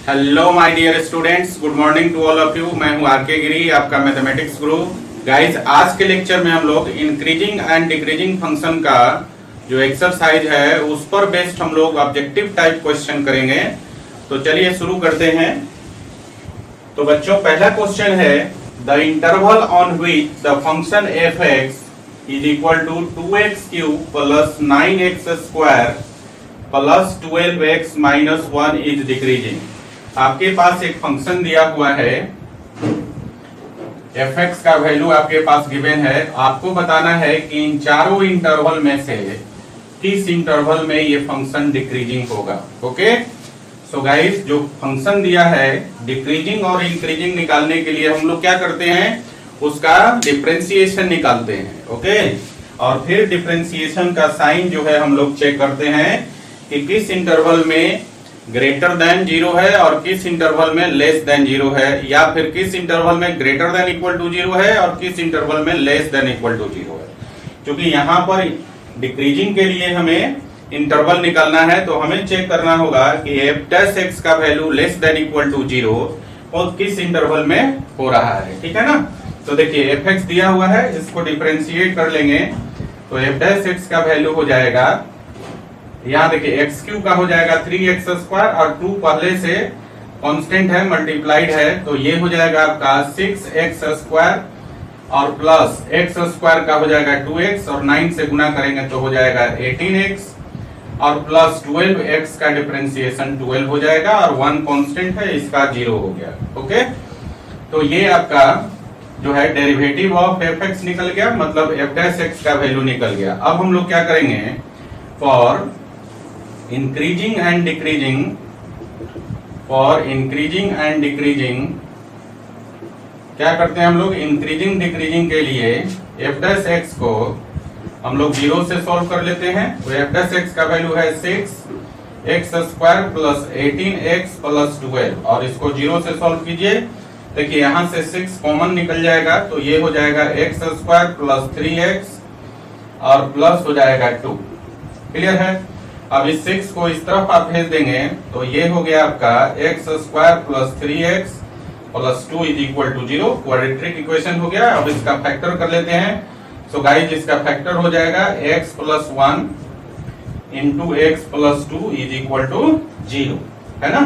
Hello my dear students, good morning to all of you. मैं हूं are के गिरी, आपका मैथमेटिक्स गुरु। गाइस, आज के लेक्चर में हम लोग इंक्रीजिंग एंड डिक्रीजिंग फंक्शन का जो एक्सरसाइज है उस पर बेस्ड हम लोग ऑब्जेक्टिव टाइप क्वेश्चन करेंगे। तो चलिए शुरू करते हैं। तो बच्चों, पहला क्वेश्चन है the interval on which the function f x is equal to 2x³ plus 9x² plus 12x minus 1 is decreasing. आपके पास एक फंक्शन दिया हुआ है, एफ एक्स का वैल्यू आपके पास गिवन है। आपको बताना है कि इन चारों इंटरवल में से किस इंटरवल में ये फंक्शन डिक्रीजिंग होगा। ओके, सो गाइस, जो फंक्शन दिया है डिक्रीजिंग और इंक्रीजिंग निकालने के लिए हम लोग क्या करते हैं, उसका डिफरेंशिएशन निकालते हैं। ओके, और फिर डिफरेंशिएशन का साइन जो है हम लोग चेक करते हैं कि किस इंटरवल में ग्रेटर देन 0 है और किस इंटरवल में लेस देन 0 है, या फिर किस इंटरवल में ग्रेटर देन इक्वल टू 0 है और किस इंटरवल में लेस देन इक्वल टू 0 है। क्योंकि यहाँ पर डिक्रीजिंग के लिए हमें इंटरवल निकालना है, तो हमें चेक करना होगा कि f' का value less than equal to 0 और किस इंटरवल में हो रहा है। ठीक है ना। तो देखिए, f(x) दिया हुआ है, इसको डिफरेंशिएट कर लेंगे तो f' का वैल्यू हो जाएगा, यहाँ देखिए x³ का हो जाएगा 3x² और 2 पहले से कांस्टेंट है, मल्टीप्लाइड है, तो ये हो जाएगा आपका 6x² और प्लस x² का हो जाएगा 2x और 9 से गुना करेंगे तो हो जाएगा 18x और प्लस 12x का डिफरेंशिएशन 12 हो जाएगा और 1 कांस्टेंट है, इसका 0 हो गया। ओके, तो ये आपका जो है डेरिवेटिव ऑफ f(x) निकल गया, मतलब f' का वैल्यू निकल गया। अब हम लोग क्या करेंगे, फॉर इंक्रीजिंग एंड डिक्रीजिंग, क्या करते हैं हम लोग, इंक्रीजिंग डिक्रीजिंग के लिए f' को हम लोग 0 से सॉल्व कर लेते हैं। तो f' का वैल्यू है 6x² प्लस 18x प्लस 12 और इसको 0 से सॉल्व कीजिए। देखिए, यहाँ से 6 कॉमन निकल जाएगा तो ये हो जाएगा x² प्लस 3x और प्लस हो जाएगा 2। क्लियर है। अब इस 6 को इस तरफ आप भेज देंगे तो ये हो गया आपका x² plus 3x plus 2 is equal to 0। Quadratic equation हो गया। अब इसका फैक्टर कर लेते हैं। सो गाइस, इसका फैक्टर हो जाएगा x plus 1 into x plus 2 is equal to 0, है ना।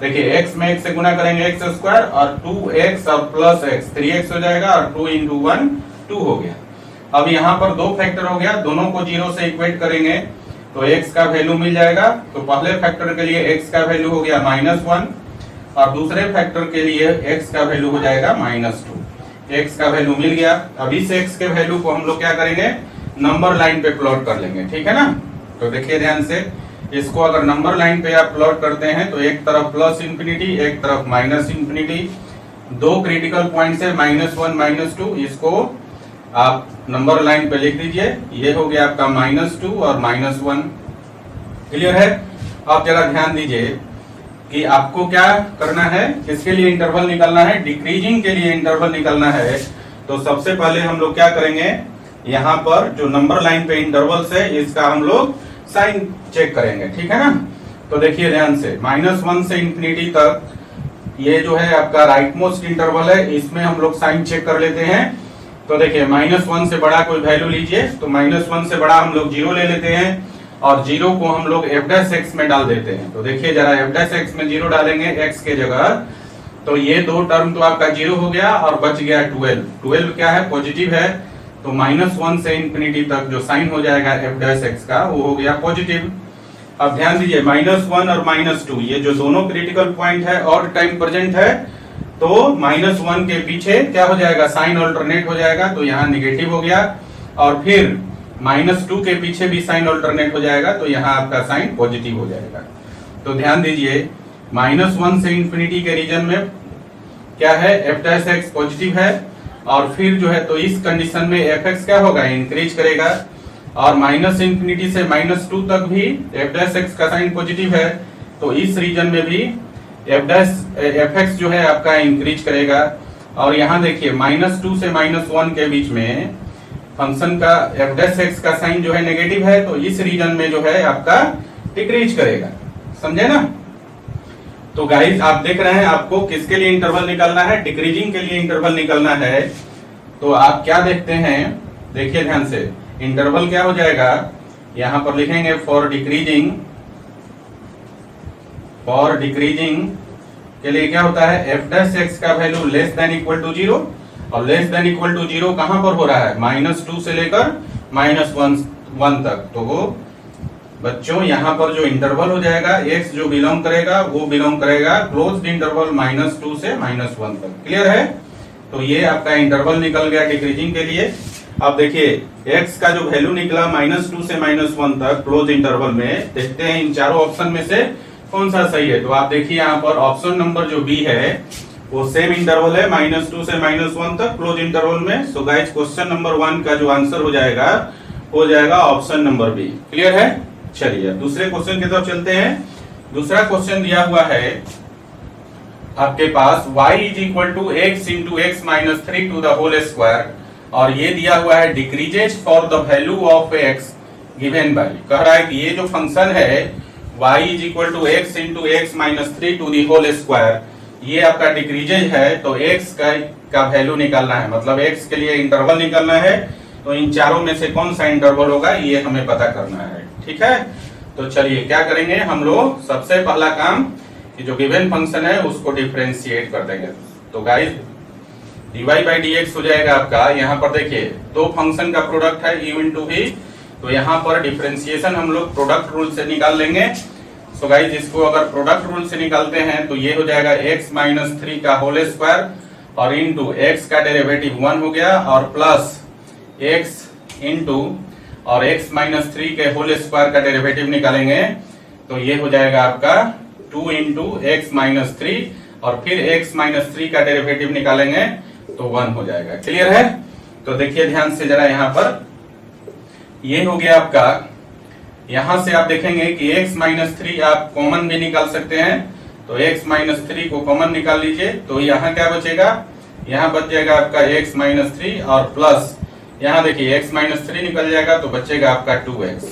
देखिए, x में 1 से गुना करेंगे x² और 2x और प्लस x 3x हो जाएगा और 2 इंटू 1 2 हो गया। अब यहाँ पर दो फैक्टर हो गया, दोनों को 0 से इक्वेट करेंगे तो x का वैल्यू मिल जाएगा। तो पहले फैक्टर के लिए x का वैल्यू हो गया -1 और दूसरे फैक्टर के लिए x का वैल्यू हो जाएगा -2। x का वैल्यू मिल गया। अब इस x के वैल्यू को हम लोग क्या करेंगे, नंबर लाइन पे प्लॉट कर लेंगे। ठीक है ना। तो देखिए ध्यान से, इसको अगर नंबर लाइन पे आप प्लॉट करते हैं तो एक तरफ प्लस इंफिनिटी, एक तरफ माइनस इंफिनिटी, दो क्रिटिकल पॉइंट्स है -1 -2, इसको आप नंबर लाइन पे लिख दीजिए। ये हो गया आपका -2 और -1। क्लियर है। अब जरा ध्यान दीजिए कि आपको क्या करना है, किसके लिए इंटरवल निकालना है, डिक्रीजिंग के लिए इंटरवल निकालना है। तो सबसे पहले हम लोग क्या करेंगे, यहाँ पर जो नंबर लाइन पे इंटरवल्स है इसका हम लोग साइन चेक करेंगे। ठीक है ना। तो देखिए ध्यान से, -1 से इंफिनिटी तक ये जो है आपका राइट मोस्ट इंटरवल है, इसमें हम लोग साइन चेक कर लेते हैं। तो देखिए, -1 से बड़ा कोई वैल्यू लीजिए, तो -1 से बड़ा हम लोग 0 ले लेते हैं और 0 को हम लोग f' में डाल देते हैं। तो देखिए जरा, f' में 0 डालेंगे x के जगह, तो ये दो टर्म तो आपका 0 हो गया और बच गया 12। 12 क्या है, पॉजिटिव है, तो -1 से इंफिनिटी तक जो साइन हो जाएगा f' का वो हो गया पॉजिटिव। अब ध्यान दीजिए, -1 और -2 ये जो दोनों क्रिटिकल पॉइंट है और टाइम प्रेजेंट है, तो -1 के पीछे क्या हो जाएगा, साइन ऑल्टरनेट हो जाएगा, तो यहाँ निगेटिव हो गया। और फिर -2 के पीछे भी साइन ऑल्टरनेट हो जाएगा, तो यहाँ आपका साइन पॉजिटिव हो जाएगा। तो ध्यान दीजिए, -1 से इंफिनिटी के रीजन में क्या है, f' पॉजिटिव है और फिर जो है तो इस कंडीशन में f(x) क्या होगा, इंक्रीज करेगा और -इंफिनिटी से -2 तक भी f' का साइन पॉजिटिव है, तो इस रीजन में भी f(x) जो है आपका इंक्रीज करेगा। और यहाँ देखिए, -2 से -1 के बीच में फंक्शन का f(x) का साइन जो है नेगेटिव है, तो इस रीजन में जो है आपका डिक्रीज करेगा। समझे ना। तो गाइस आप देख रहे हैं आपको किसके लिए इंटरवल निकालना है, डिक्रीजिंग के लिए इंटरवल निकालना है। तो आप क्या देखते हैं, देखिए ध्यान से, इंटरवल क्या हो जाएगा, यहां पर लिखेंगे फॉर डिक्रीजिंग के लिए क्या होता है, एफ डैश एक्स का value less than equal to 0, और लेस देन इक्वल टू 0 कहां पर हो रहा है, -2 से लेकर -1 तक। तो वो बच्चों यहाँ पर जो इंटरवल हो जाएगा x जो बिलोंग करेगा वो बिलोंग करेगा क्लोज्ड इंटरवल -2 से -1 तक। क्लियर है? तो ये आपका इंटरवल निकल गया डिक्रीजिंग के लिए। अब देखिए x का जो वैल्यू निकला -2 से -1 तक क्लोज इंटरवल में, देखते हैं इन चारों ऑप्शन में से कौन सा सही है। तो आप देखिए यहाँ पर ऑप्शन नंबर जो बी है वो सेम इंटरवल है -2 से -1 तक क्लोज इंटरवल में। सो गाइस क्वेश्चन नंबर 1 का जो आंसर हो जाएगा ऑप्शन नंबर बी। क्लियर है? चलिए दूसरे क्वेश्चन की तरफ चलते हैं। दूसरा क्वेश्चन दिया हुआ है आपके पास y is equal to x into x minus 3 to the whole square, और ये दिया हुआ है decreases for the value of x given by. कह रहा है कि ये जो फंक्शन है y is equal to x into x minus 3 to the whole square, ये आपका डिक्रीजेज है। तो x का वैल्यू निकालना है, मतलब x के लिए इंटरवल निकालना है। तो इन चारों में से कौन सा इंटरवल होगा ये हमें पता करना है। ठीक है, तो चलिए क्या करेंगे हम लोग, सबसे पहला काम कि जो गिवन फंक्शन है उसको डिफरेंशिएट कर देंगे। तो गाइस dy बाई dx हो जाएगा आपका, यहाँ पर देखिए दो फंक्शन का प्रोडक्ट है u इंटू v, तो यहाँ पर डिफरेंशिएशन हम लोग प्रोडक्ट रूल से निकाल लेंगे। सो गाइस इसको अगर प्रोडक्ट रूल से निकालते हैं तो ये हो जाएगा x माइनस 3 का होल स्क्वायर, और इंटू x का डेरिवेटिव 1 हो गया, और प्लस x इंटू और x माइनस 3 के होल स्क्वायर का डेरिवेटिव निकालेंगे तो ये हो जाएगा आपका 2 इंटू एक्स माइनस 3, और फिर x माइनस 3 का डेरिवेटिव निकालेंगे तो 1 हो जाएगा। क्लियर है? तो देखिए ध्यान से जरा, यहाँ पर ये हो गया आपका, यहां से आप देखेंगे कि x माइनस 3 आप कॉमन भी निकाल सकते हैं। तो x माइनस 3 को कॉमन निकाल लीजिए, तो यहाँ क्या बचेगा, यहाँ बच जाएगा आपका x माइनस 3, और प्लस यहाँ देखिए x माइनस 3 निकल जाएगा तो बचेगा आपका 2x।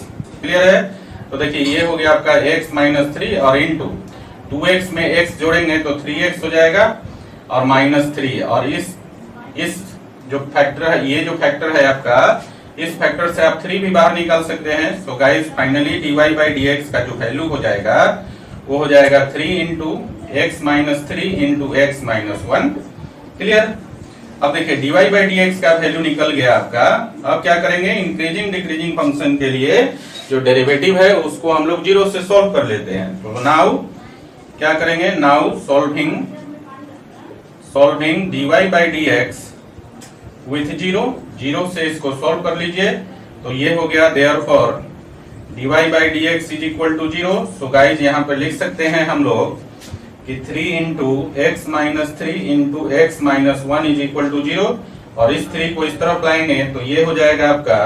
क्लियर है? तो देखिए ये हो गया आपका x माइनस 3, और इंटू 2x में x जोड़ेंगे तो 3x हो जाएगा, और -3, और इस जो फैक्टर है, ये जो फैक्टर है आपका, इस फैक्टर से आप 3 भी बाहर निकाल सकते हैं। So guys finally dy by dx का जो वैल्यू हो जाएगा वो हो जाएगा 3 into x minus 3 into x minus 1। Clear? अब देखिए dy बाई dx का वैल्यू निकल गया आपका। अब क्या करेंगे, इंक्रीजिंग डिक्रीजिंग फंक्शन के लिए जो डेरिवेटिव है उसको हम लोग 0 से सॉल्व कर लेते हैं। तो नाउ क्या करेंगे, now solving dy by dx with 0 से इसको सॉल्व कर लीजिए। तो ये हो गया therefore dy by dx is equal to 0। So guys यहाँ पे लिख सकते हैं हम लोग कि 3 into x minus 3 into x minus 1 is equal to 0, और इस 3 को इस तरफ लाएंगे तो ये हो जाएगा आपका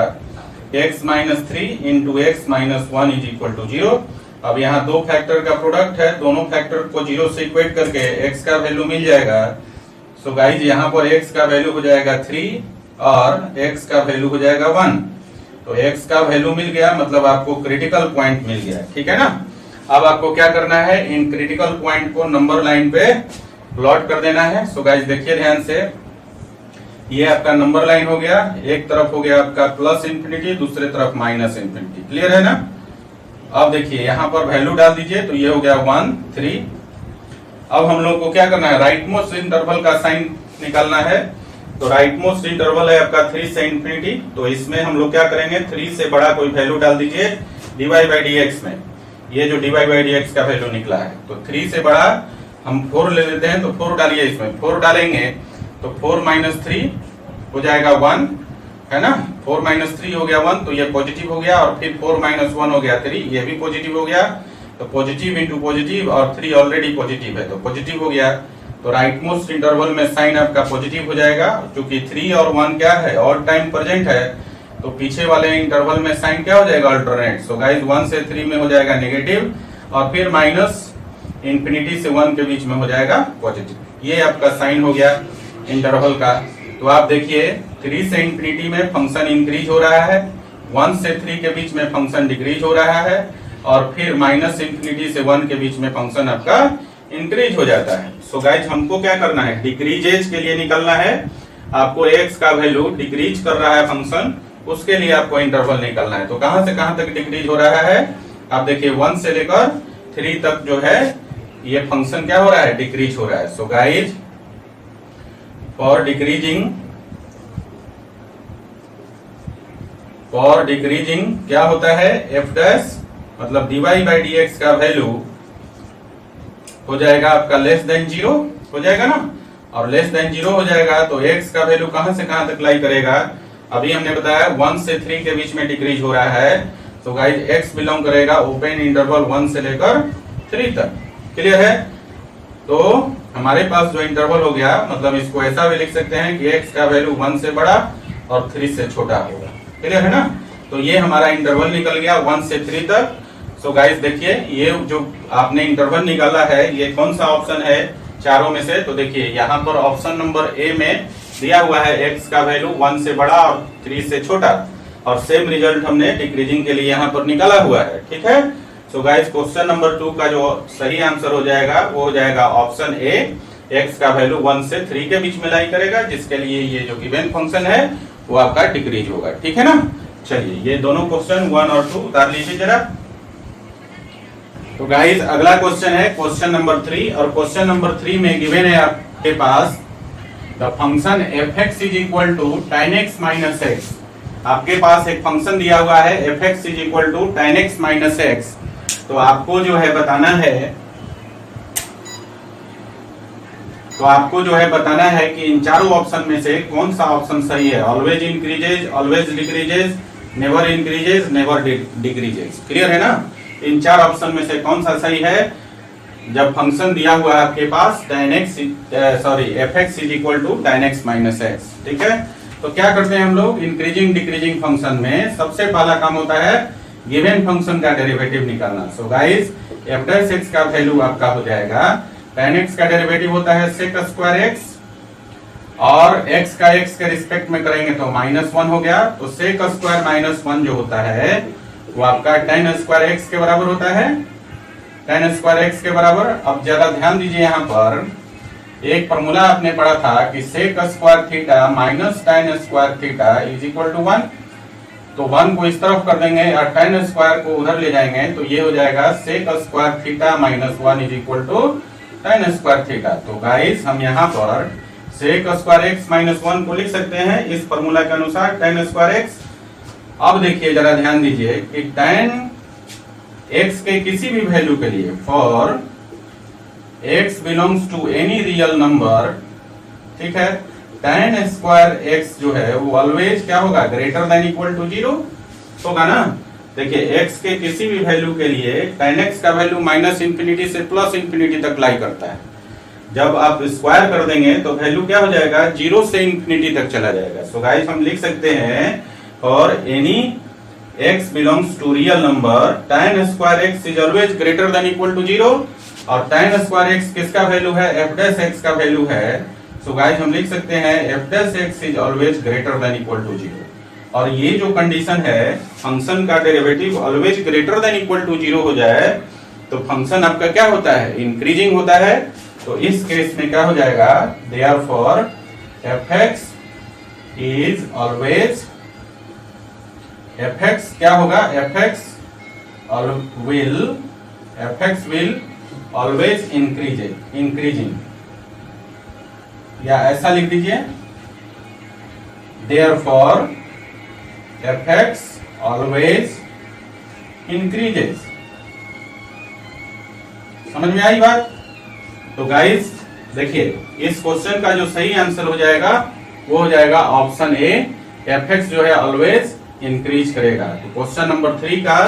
x minus 3 into x minus 1 is equal to 0। अब यहाँ दो फैक्टर का प्रोडक्ट है, दोनों फैक्टर को 0 से इक्वेट करके x का वैल्यू मिल जाएगा। सो गाइज यहाँ पर x का वैल्यू हो जाएगा 3 और x का वैल्यू हो जाएगा 1। तो x का वैल्यू मिल गया, मतलब आपको क्रिटिकल पॉइंट मिल गया। ठीक है ना? अब आपको क्या करना है, इन क्रिटिकल पॉइंट को नंबर लाइन पे प्लॉट कर देना है। सो गाइस देखिए ध्यान से, ये आपका नंबर लाइन हो गया, एक तरफ हो गया आपका प्लस इंफिनिटी, दूसरे तरफ माइनस इंफिनिटी। क्लियर है ना? अब देखिए यहाँ पर वैल्यू डाल दीजिए, तो ये हो गया 1 3। अब हम लोग को क्या करना है, राइट मोस्ट इंटरवल का साइन निकालना है। तो राइट मोस्ट इंटरवल है आपका 3 से इंफिनिटी। तो इसमें हम लोग क्या करेंगे, 3 से बड़ा कोई वैल्यू डाल दीजिए dy बाई dx में। ये जो dy बाई dx का वैल्यू निकला है, तो 3 से बड़ा हम 4 ले लेते हैं, तो 4 डालिए इसमें। 4 डालेंगे तो 4 माइनस 3 हो जाएगा 1, है ना? 4 माइनस 3 हो गया 1, तो ये पॉजिटिव हो गया, और फिर 4 माइनस 1 हो गया 3, ये भी पॉजिटिव हो गया। तो पॉजिटिव इंटू पॉजिटिव, और 3 ऑलरेडी पॉजिटिव है तो पॉजिटिव हो गया। तो राइट मोस्ट इंटरवल में साइन आपका पॉजिटिव हो जाएगा, क्योंकि 3 और 1 क्या है, ऑड टाइम प्रेजेंट है। तो पीछे वाले इंटरवल में साइन क्या हो जाएगा, अल्टरनेट। सो गाइस 1 से 3 में हो जाएगा नेगेटिव, और फिर माइनस इंफिनिटी से 1 के बीच में हो जाएगा पॉजिटिव। ये आपका साइन हो गया इंटरवल का। तो आप देखिए 3 से इंफिनिटी में फंक्शन इंक्रीज हो रहा है, 1 से 3 के बीच में फंक्शन डिक्रीज हो रहा है, और फिर माइनस इंफिनिटी से 1 के बीच में फंक्शन आपका इंक्रीज हो जाता है। सो गाइज हमको क्या करना है, डिक्रीजेज के लिए निकलना है। आपको एक्स का वैल्यू डिक्रीज कर रहा है फंक्शन, उसके लिए आपको इंटरवल निकलना है। तो कहां से कहां तक डिक्रीज हो रहा है, आप देखिए 1 से लेकर 3 तक जो है ये फंक्शन क्या हो रहा है, डिक्रीज हो रहा है। सो गाइज फॉर डिक्रीजिंग क्या होता है, एफ डैश मतलब dy बाई dx का वैल्यू हो जाएगा आपका लेस देन 0 हो जाएगा ना, और लेस देन 0 हो जाएगा तो x का वैल्यू कहां से कहां तक लाई करेगा, अभी हमने बताया 1 से 3 के बीच में डिक्रीज हो रहा है। तो गाइस x बिलोंग करेगा ओपन इंटरवल 1 से लेकर 3 तक। क्लियर है। तो हमारे पास जो इंटरवल हो गया, मतलब इसको ऐसा भी लिख सकते हैं कि x का वैल्यू 1 से बड़ा और 3 से छोटा होगा। क्लियर है ना। तो ये हमारा इंटरवल निकल गया 1 से 3 तक। सो गाइस देखिए ये जो आपने इंटरवल निकाला है ये कौन सा ऑप्शन है चारों में से, तो देखिए यहाँ पर ऑप्शन नंबर ए में दिया हुआ है x का वैल्यू 1 से बड़ा और 3 से छोटा, और सेम रिजल्ट हमने डिक्रीजिंग के लिए यहाँ पर निकाला हुआ है। ठीक है। सो गाइस क्वेश्चन नंबर 2 का जो सही आंसर हो जाएगा वो हो जाएगा ऑप्शन ए, x का वैल्यू 1 से 3 के बीच में लाई करेगा, जिसके लिए ये जो गिवन फंक्शन है वो आपका डिक्रीज होगा। ठीक है ना। चलिए ये दोनों क्वेश्चन 1 और 2 उतार लीजिए जरा। तो गाइस अगला क्वेश्चन है क्वेश्चन नंबर 3, और क्वेश्चन नंबर 3 में गिवन है आपके पास the function fx is equal to tan x minus X. आपके पास एक फंक्शन दिया हुआ है fx is equal to tan x minus x. तो आपको जो है बताना है कि इन चारों ऑप्शन में से कौन सा ऑप्शन सही है, always increases, always decreases, never increases, never decreases. Clear है ना। इन चार ऑप्शन में से कौन सा सही है, जब फंक्शन दिया हुआ है आपके पास fx is equal to tan x minus x. ठीक है। तो क्या करते हैं हम लोग, इंक्रीजिंग डिक्रीजिंग फंक्शन में सबसे पहला काम होता है गिवन फंक्शन का डेरिवेटिव निकालना। So guys f dash x का वैल्यू आपका हो जाएगा, tan x का डेरिवेटिव होता है sec स्क्वायर x, और x का x के रिस्पेक्ट में करेंगे तो -1 हो गया। तो sec स्क्वायर -1 जो होता है वो आपका tan स्क्वायर x के बराबर होता है, tan स्क्वायर x के बराबर। अब ज्यादा ध्यान दीजिए, यहाँ पर एक फॉर्मूला आपने पढ़ा था कि sec square theta minus tan square theta is equal to 1। तो 1 को इस तरफ कर देंगे और tan स्क्वायर को उधर ले जाएंगे, तो ये हो जाएगा sec square theta minus 1 is equal to tan square theta. तो गाइस हम यहाँ पर sec स्क्वायर x माइनस 1 को लिख सकते हैं इस फॉर्मूला के अनुसार tan स्क्वायर x। अब देखिए जरा ध्यान दीजिए कि tan x के किसी भी वैल्यू के लिए, for x belongs to any real number, ठीक है, tan स्क्वायर x जो है वो ऑलवेज क्या होगा, ग्रेटर देन इक्वल टू 0 होगा ना। देखिए x के किसी भी वैल्यू के लिए tan x का वैल्यू -∞ से +∞ तक लाई करता है। जब आप स्क्वायर कर देंगे तो वैल्यू क्या हो जाएगा, 0 से ∞ तक चला जाएगा। सो गाइस हम लिख सकते हैं और any x belongs to real number tan square x is always greater than equal to 0, और tan स्क्वायर x किसका वैल्यू है, f डैश x का वैल्यू है। सो गाइस हम लिख सकते हैं f dash x is always greater than equal to 0। और ये जो कंडीशन है फंक्शन का derivative always greater than equal to 0 हो जाए तो फंक्शन आपका क्या होता है, इंक्रीजिंग होता है। तो इस केस में क्या हो जाएगा, therefore fx is always, fx क्या होगा, fx will always increasing, या ऐसा लिख दीजिए, therefore fx always increases। समझ में आई बात। तो गाइस देखिए इस क्वेश्चन का जो सही आंसर हो जाएगा वो हो जाएगा ऑप्शन ए, fx जो है ऑलवेज इंक्रीज करेगा। तो क्वेश्चन नंबर 3 का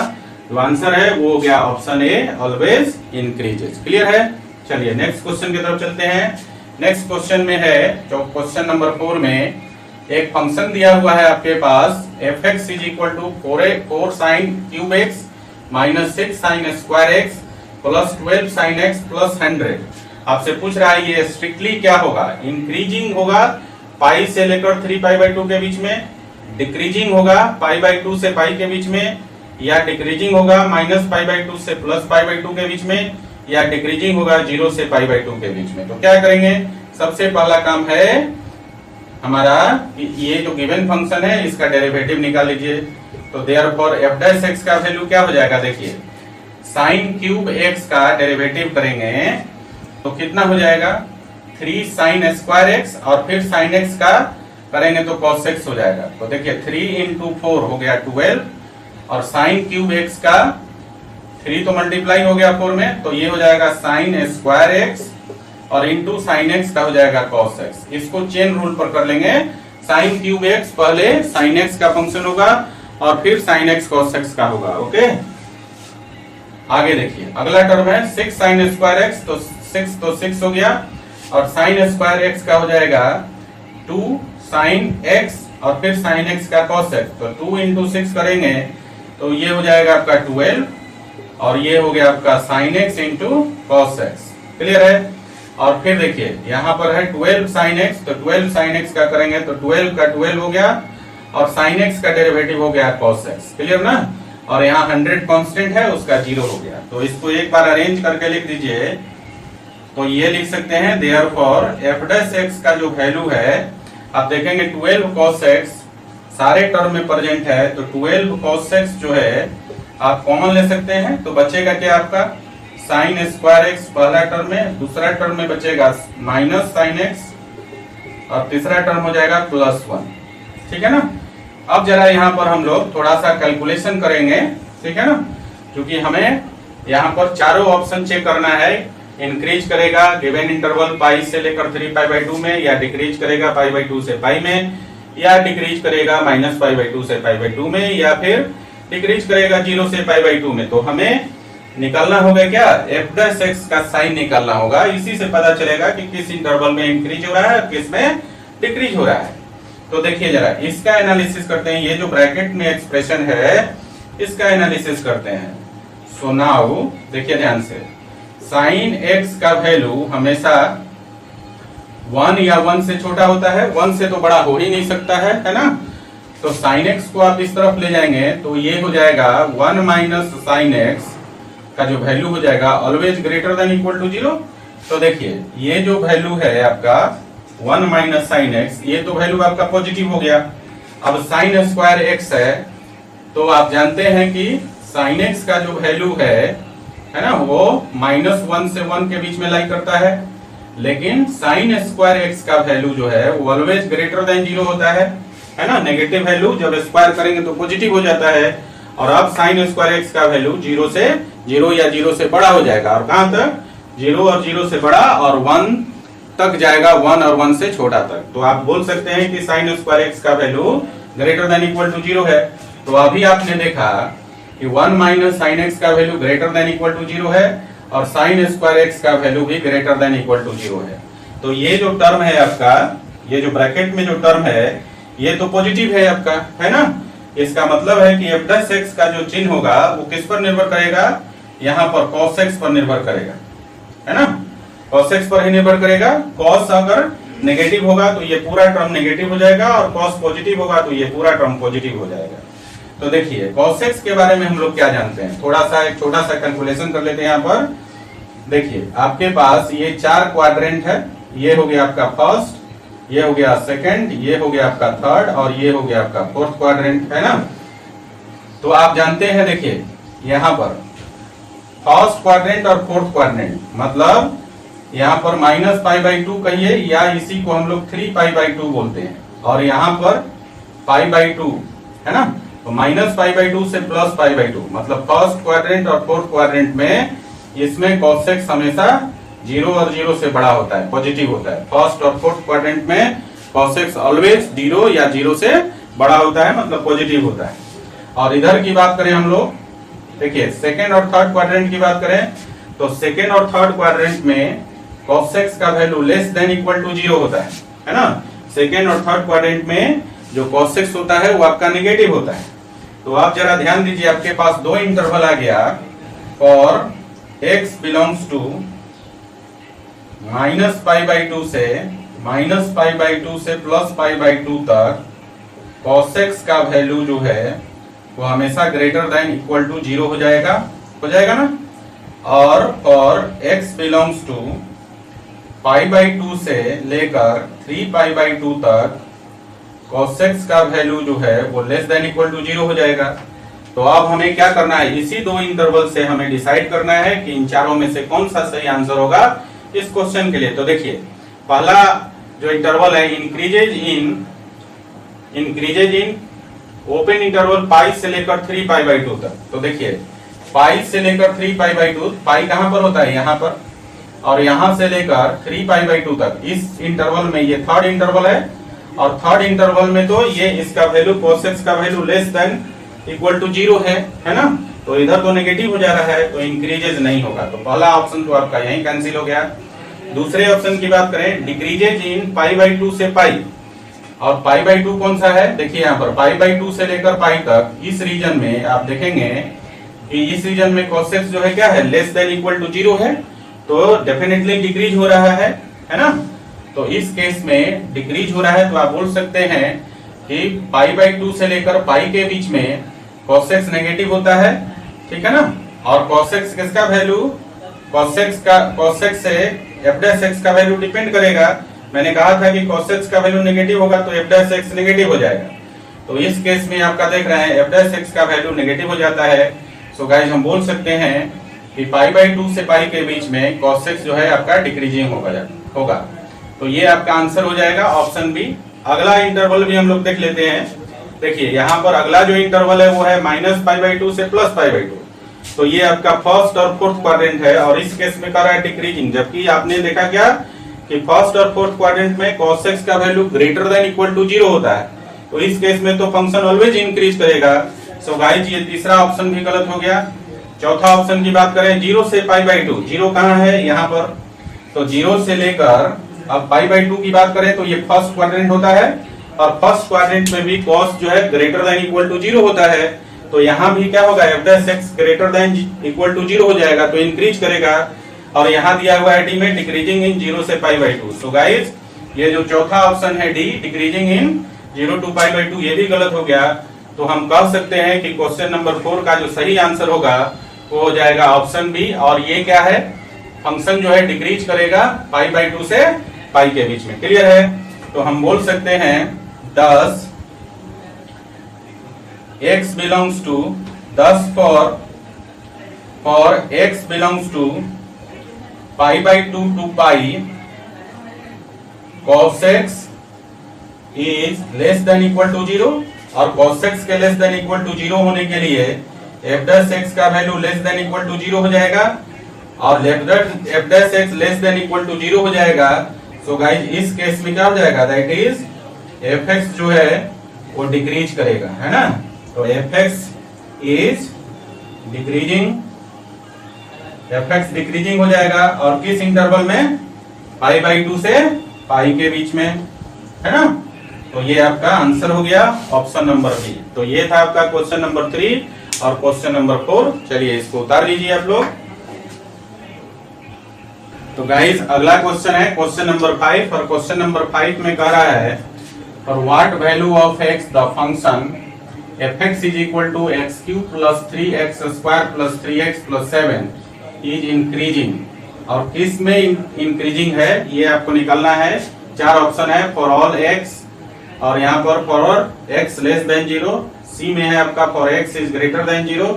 जो आंसर है वो हो गया option A, always increases. Clear है। चलिए नेक्स्ट क्वेश्चन की तरफ चलते हैं। नेक्स्ट क्वेश्चन में है जो क्वेश्चन नंबर 4 में एक फंक्शन दिया हुआ है आपके पास fx is equal to 4 sin cube x minus 6 sin square x plus 12 sin x plus 100। आपसे पूछ रहा है ये स्ट्रिक्टली क्या होगा, इंक्रीजिंग होगा पाई से लेकर 3π/2 के बीच में, डिक्रीजिंग होगा π/2 से पाई के बीच में, या डिक्रीजिंग होगा -π/2 से +π/2 के बीच में, या डिक्रीजिंग होगा 0 से पाई बाई 2 के बीच में। तो क्या करेंगे, सबसे पहला काम है हमारा ये जो गिवन फंक्शन है इसका डेरिवेटिव निकाल लीजिए। तो देयरफॉर f डैश x का वैल्यू क्या हो जाएगा, देखिए साइन क्यूब x का डेरिवेटिव करेंगे तो कितना हो जाएगा 3 साइन स्क्वायर x और फिर साइन x का करेंगे तो cos x हो जाएगा। तो देखिए 3 इंटू 4 हो गया 12 और साइन क्यूब x का 3 तो मल्टीप्लाई हो गया 4 में, तो ये हो जाएगा साइन स्क्वायर x और इंटू साइन x का हो जाएगा cos x। इसको चेन रूल पर कर लेंगे, साइन क्यूब x पहले साइन x का फंक्शन होगा और फिर साइन x cos x का होगा। ओके, आगे देखिए अगला टर्म है 6 साइन स्क्वायर x, तो 6 तो 6 हो गया और साइन स्क्वायर x का हो जाएगा 2 साइन x और फिर साइन x का cos x। तो 2 इंटू 6 करेंगे तो ये हो जाएगा आपका 12 और ये हो गया आपका sine x into cos x। Clear है। और फिर देखिए यहाँ पर है 12 साइन x, तो 12 साइन x का करेंगे तो 12 का 12 हो गया और साइन x का डेरिवेटिव हो गया cos x। क्लियर ना। और यहाँ 100 कांस्टेंट है उसका 0 हो गया। तो इसको एक बार अरेंज करके लिख दीजिए। तो ये लिख सकते हैं देयरफॉर f डैश x का जो वैल्यू है आप देखेंगे 12 cos x सारे टर्म में प्रेजेंट है, तो 12 cos x जो है आप कॉमन ले सकते हैं। तो बचेगा क्या आपका साइन स्क्वायर x पहला टर्म में, दूसरा टर्म में बचेगा माइनस साइन x और तीसरा टर्म हो जाएगा +1। ठीक है ना। अब जरा यहाँ पर हम लोग थोड़ा सा कैलकुलेशन करेंगे, ठीक है ना, क्योंकि हमें यहाँ पर चारों ऑप्शन चेक करना है। इंक्रीज करेगा गिवन इंटरवल पाई से लेकर 3 पाई बाई 2 में, या डिक्रीज करेगा पाई बाई 2 से पाई में, या डिक्रीज करेगा माइनस पाई बाई 2 से पाई बाई 2 में, या फिर डिक्रीज करेगा 0 से पाई बाई 2 में। तो हमें निकालना होगा क्या, f डैश x का साइन निकालना होगा। इसी से पता चलेगा कि किस इंटरवल में इंक्रीज हो रहा है किस में डिक्रीज हो रहा है। तो देखिए जरा इसका एनालिसिस करते हैं। ये जो ब्रैकेट में एक्सप्रेशन है इसका एनालिसिस करते हैं। सो नाउ देखिए ध्यान से, साइन x का वैल्यू हमेशा 1 या 1 से छोटा होता है, 1 से तो बड़ा हो ही नहीं सकता है ना। तो साइन x को आप इस तरफ ले जाएंगे तो ये हो जाएगा 1 माइनस साइन x का जो वैल्यू हो जाएगा always greater than equal to 0। तो देखिए ये जो वैल्यू है आपका 1 माइनस साइन x, ये तो वैल्यू आपका पॉजिटिव हो गया। अब साइन स्क्वायर x है तो आप जानते हैं कि साइन x का जो वैल्यू है ना, वो -1 से 1 के बीच में लाई करता है, लेकिन साइन स्क्वायर x का वैल्यू जो है वो ऑलवेज ग्रेटर देन 0 होता है ना। नेगेटिव वैल्यू जब स्क्वायर करेंगे तो पॉजिटिव हो जाता है। और अब साइन स्क्वायर x का वैल्यू 0 या 0 से बड़ा हो जाएगा। और कहां तक, 0 और 0 से बड़ा और 1 तक जाएगा, 1 और 1 से छोटा तक। तो आप बोल सकते हैं कि साइन स्क्वायर x का value greater than equal to 0 है। तो अभी आपने देखा कि 1 माइनस साइन x का value greater than equal to 0 है और साइन स्क्वायर x का वैल्यू भी ग्रेटर देन इक्वल टू 0 है। तो ये जो टर्म है आपका, ये जो ब्रैकेट में जो टर्म है ये तो पॉजिटिव है आपका, है ना। इसका मतलब है कि f डैश x का जो चिन्ह होगा वो किस पर निर्भर करेगा, यहाँ पर cos x पर निर्भर करेगा, है ना। cos x पर ही निर्भर करेगा। cos अगर नेगेटिव होगा तो ये पूरा टर्म नेगेटिव हो जाएगा और cos पॉजिटिव होगा तो ये पूरा टर्म पॉजिटिव हो जाएगा। तो देखिए cos x के बारे में हम लोग क्या जानते हैं, थोड़ा सा एक छोटा सा कैलकुलेशन कर लेते हैं। यहाँ पर देखिए आपके पास ये 4 क्वाड्रेंट है, ये हो गया आपका फर्स्ट, ये हो गया सेकंड, ये हो गया आपका थर्ड और ये हो गया आपका फोर्थ क्वाड्रेंट, है ना। तो आप जानते हैं देखिए यहाँ पर फर्स्ट क्वाड्रेंट और फोर्थ क्वाड्रेंट, मतलब यहाँ पर -π/2 कहिए या इसी को हम लोग 3π/2 बोलते हैं, और यहाँ पर π/2 है ना। तो -π/2 से +π/2, मतलब फर्स्ट क्वाड्रेंट और फोर्थ क्वाड्रेंट में इसमें cos x हमेशा 0 और 0 से बड़ा होता है, पॉजिटिव होता है। फर्स्ट और फोर्थ क्वाड्रेंट में cos x ऑलवेज 0 या 0 से बड़ा होता है, मतलब पॉजिटिव होता है। और इधर की बात करें हम लोग, देखिए सेकेंड और थर्ड क्वाड्रेंट की बात करें तो सेकेंड और थर्ड क्वाड्रेंट में cos x का value less than equal to 0 होता है ना। सेकेंड और थर्ड क्वाड्रेंट में जो cos x होता है वो आपका नेगेटिव होता है। तो आप जरा ध्यान दीजिए, आपके पास दो इंटरवल आ गया और x बिलोंग्स टू -π/2 से -π/2 से +π/2 तक cos x का वैल्यू जो है वो हमेशा ग्रेटर देन इक्वल टू 0 हो जाएगा ना। और फॉर x बिलोंग्स टू π/2 से लेकर 3π/2 तक cos x का वैल्यू जो है वो लेस देन इक्वल टू 0 हो जाएगा। तो अब हमें क्या करना है, इसी दो इंटरवल से हमें डिसाइड करना है कि इन चारों में से कौन सा सही आंसर होगा इस क्वेश्चन के लिए। तो देखिए पहला जो इंटरवल है इंक्रीजेज इन ओपन इंटरवल पाई से लेकर 3π/2 तक। तो देखिए पाई से लेकर 3π/2, पाई कहां पर होता है, यहाँ पर, और यहां से लेकर 3π/2 तक, इस इंटरवल में ये थर्ड इंटरवल है, और थर्ड इंटरवल में तो ये इसका वैल्यू cos x का value less than equal to 0 है ना। तो इधर तो नेगेटिव हो जा रहा है, तो इंक्रीजेज नहीं होगा। तो पहला ऑप्शन तो आपका यही कैंसिल हो गया। दूसरे ऑप्शन की बात करें, डिक्रीजेज इन π/2 से पाई, और π/2 कौन सा है, देखिए यहाँ पर π/2 से लेकर पाई तक, इस रीजन में आप देखेंगे कि इस रीजन में cos x जो है क्या है, लेस देन इक्वल टू 0 है, तो डेफिनेटली डिक्रीज हो रहा है ना। तो इस केस में डिक्रीज हो रहा है, तो आप बोल सकते हैं कि π/2 से लेकर पाई के बीच में cos x नेगेटिव होता है, ठीक है ना। और cos x किसका वैल्यू, cos x से f' का वैल्यू डिपेंड करेगा। मैंने कहा था कि cos x का वैल्यू नेगेटिव होगा तो f' नेगेटिव हो जाएगा। तो इस केस में आपका देख रहे हैं f' का वैल्यू नेगेटिव हो जाता है। सो गाइस हम बोल सकते हैं कि π/2 से पाई के बीच में cos x जो है आपका डिक्रीजिंग होगा। तो ये आपका आंसर हो जाएगा ऑप्शन बी। अगला इंटरवल भी हम लोग देख लेते हैं। देखिए यहाँ पर अगला जो इंटरवल है वो है -π/2 से +π/2। तो ये आपका फर्स्ट और फोर्थ क्वाड्रेंट है, और इस केस में कर रहा है डिक्रीजिंग। जबकि आपने देखा क्या कि फर्स्ट और फोर्थ क्वाड्रेंट में cos x का value greater than equal to 0 होता है, तो इस केस में तो फंक्शन ऑलवेज इंक्रीज करेगा। सो गाइस ये तीसरा ऑप्शन भी गलत हो गया। चौथा ऑप्शन की बात करें, 0 से π/2, 0 कहाँ है, यहाँ पर, तो 0 से लेकर अब π/2 की बात करें तो ये फर्स्ट क्वाड्रेंट होता है, और फर्स्ट क्वाड्रेंट में भी cos जो है ग्रेटर देन इक्वल टू 0 होता है। तो यहाँ भी क्या होगा, f' greater than equal to 0 हो जाएगा, तो इंक्रीज करेगा। और यहाँ दिया हुआ है डी में डिक्रीजिंग इन 0 से π/2। सो गाइस ये जो चौथा ऑप्शन है डी, डिक्रीजिंग इन 0 to π/2, ये भी गलत हो गया। तो हम कह सकते हैं कि क्वेश्चन नंबर 4 का जो सही आंसर होगा वो हो जाएगा ऑप्शन बी। और ये क्या है, फंक्शन जो है डिक्रीज करेगा π/2 से पाई के बीच में। क्लियर है। तो हम बोल सकते हैं 10 x belongs to 10 for x belongs to π/2 to pi cos x is less than equal to 0, और cos x के लेस देन इक्वल टू 0 होने के लिए f' का value less than equal to 0 हो जाएगा, और f' less than equal to 0 हो जाएगा। सो गाइस इस केस में क्या हो जाएगा, दैट इज f(x) जो है वो डिक्रीज करेगा, है ना। तो f(x) is decreasing, f(x) decreasing हो जाएगा, और किस इंटरवल में, π/2 से पाई के बीच में, है ना। तो ये आपका आंसर हो गया ऑप्शन नंबर बी। तो ये था आपका क्वेश्चन नंबर 3 और क्वेश्चन नंबर 4। चलिए इसको उतार लीजिए आप लोग। तो गाइस अगला क्वेश्चन है क्वेश्चन नंबर 5, और क्वेश्चन नंबर 5 में कह रहा है for what value of x the function f(x) is equal to x³ plus 3x² plus 3x plus 7 is increasing. और किस में इंक्रीजिंग है ये आपको निकालना है। 4 ऑप्शन है, फॉर ऑल x, और यहाँ पर for x less than 0, C में है आपका for x is greater than 0,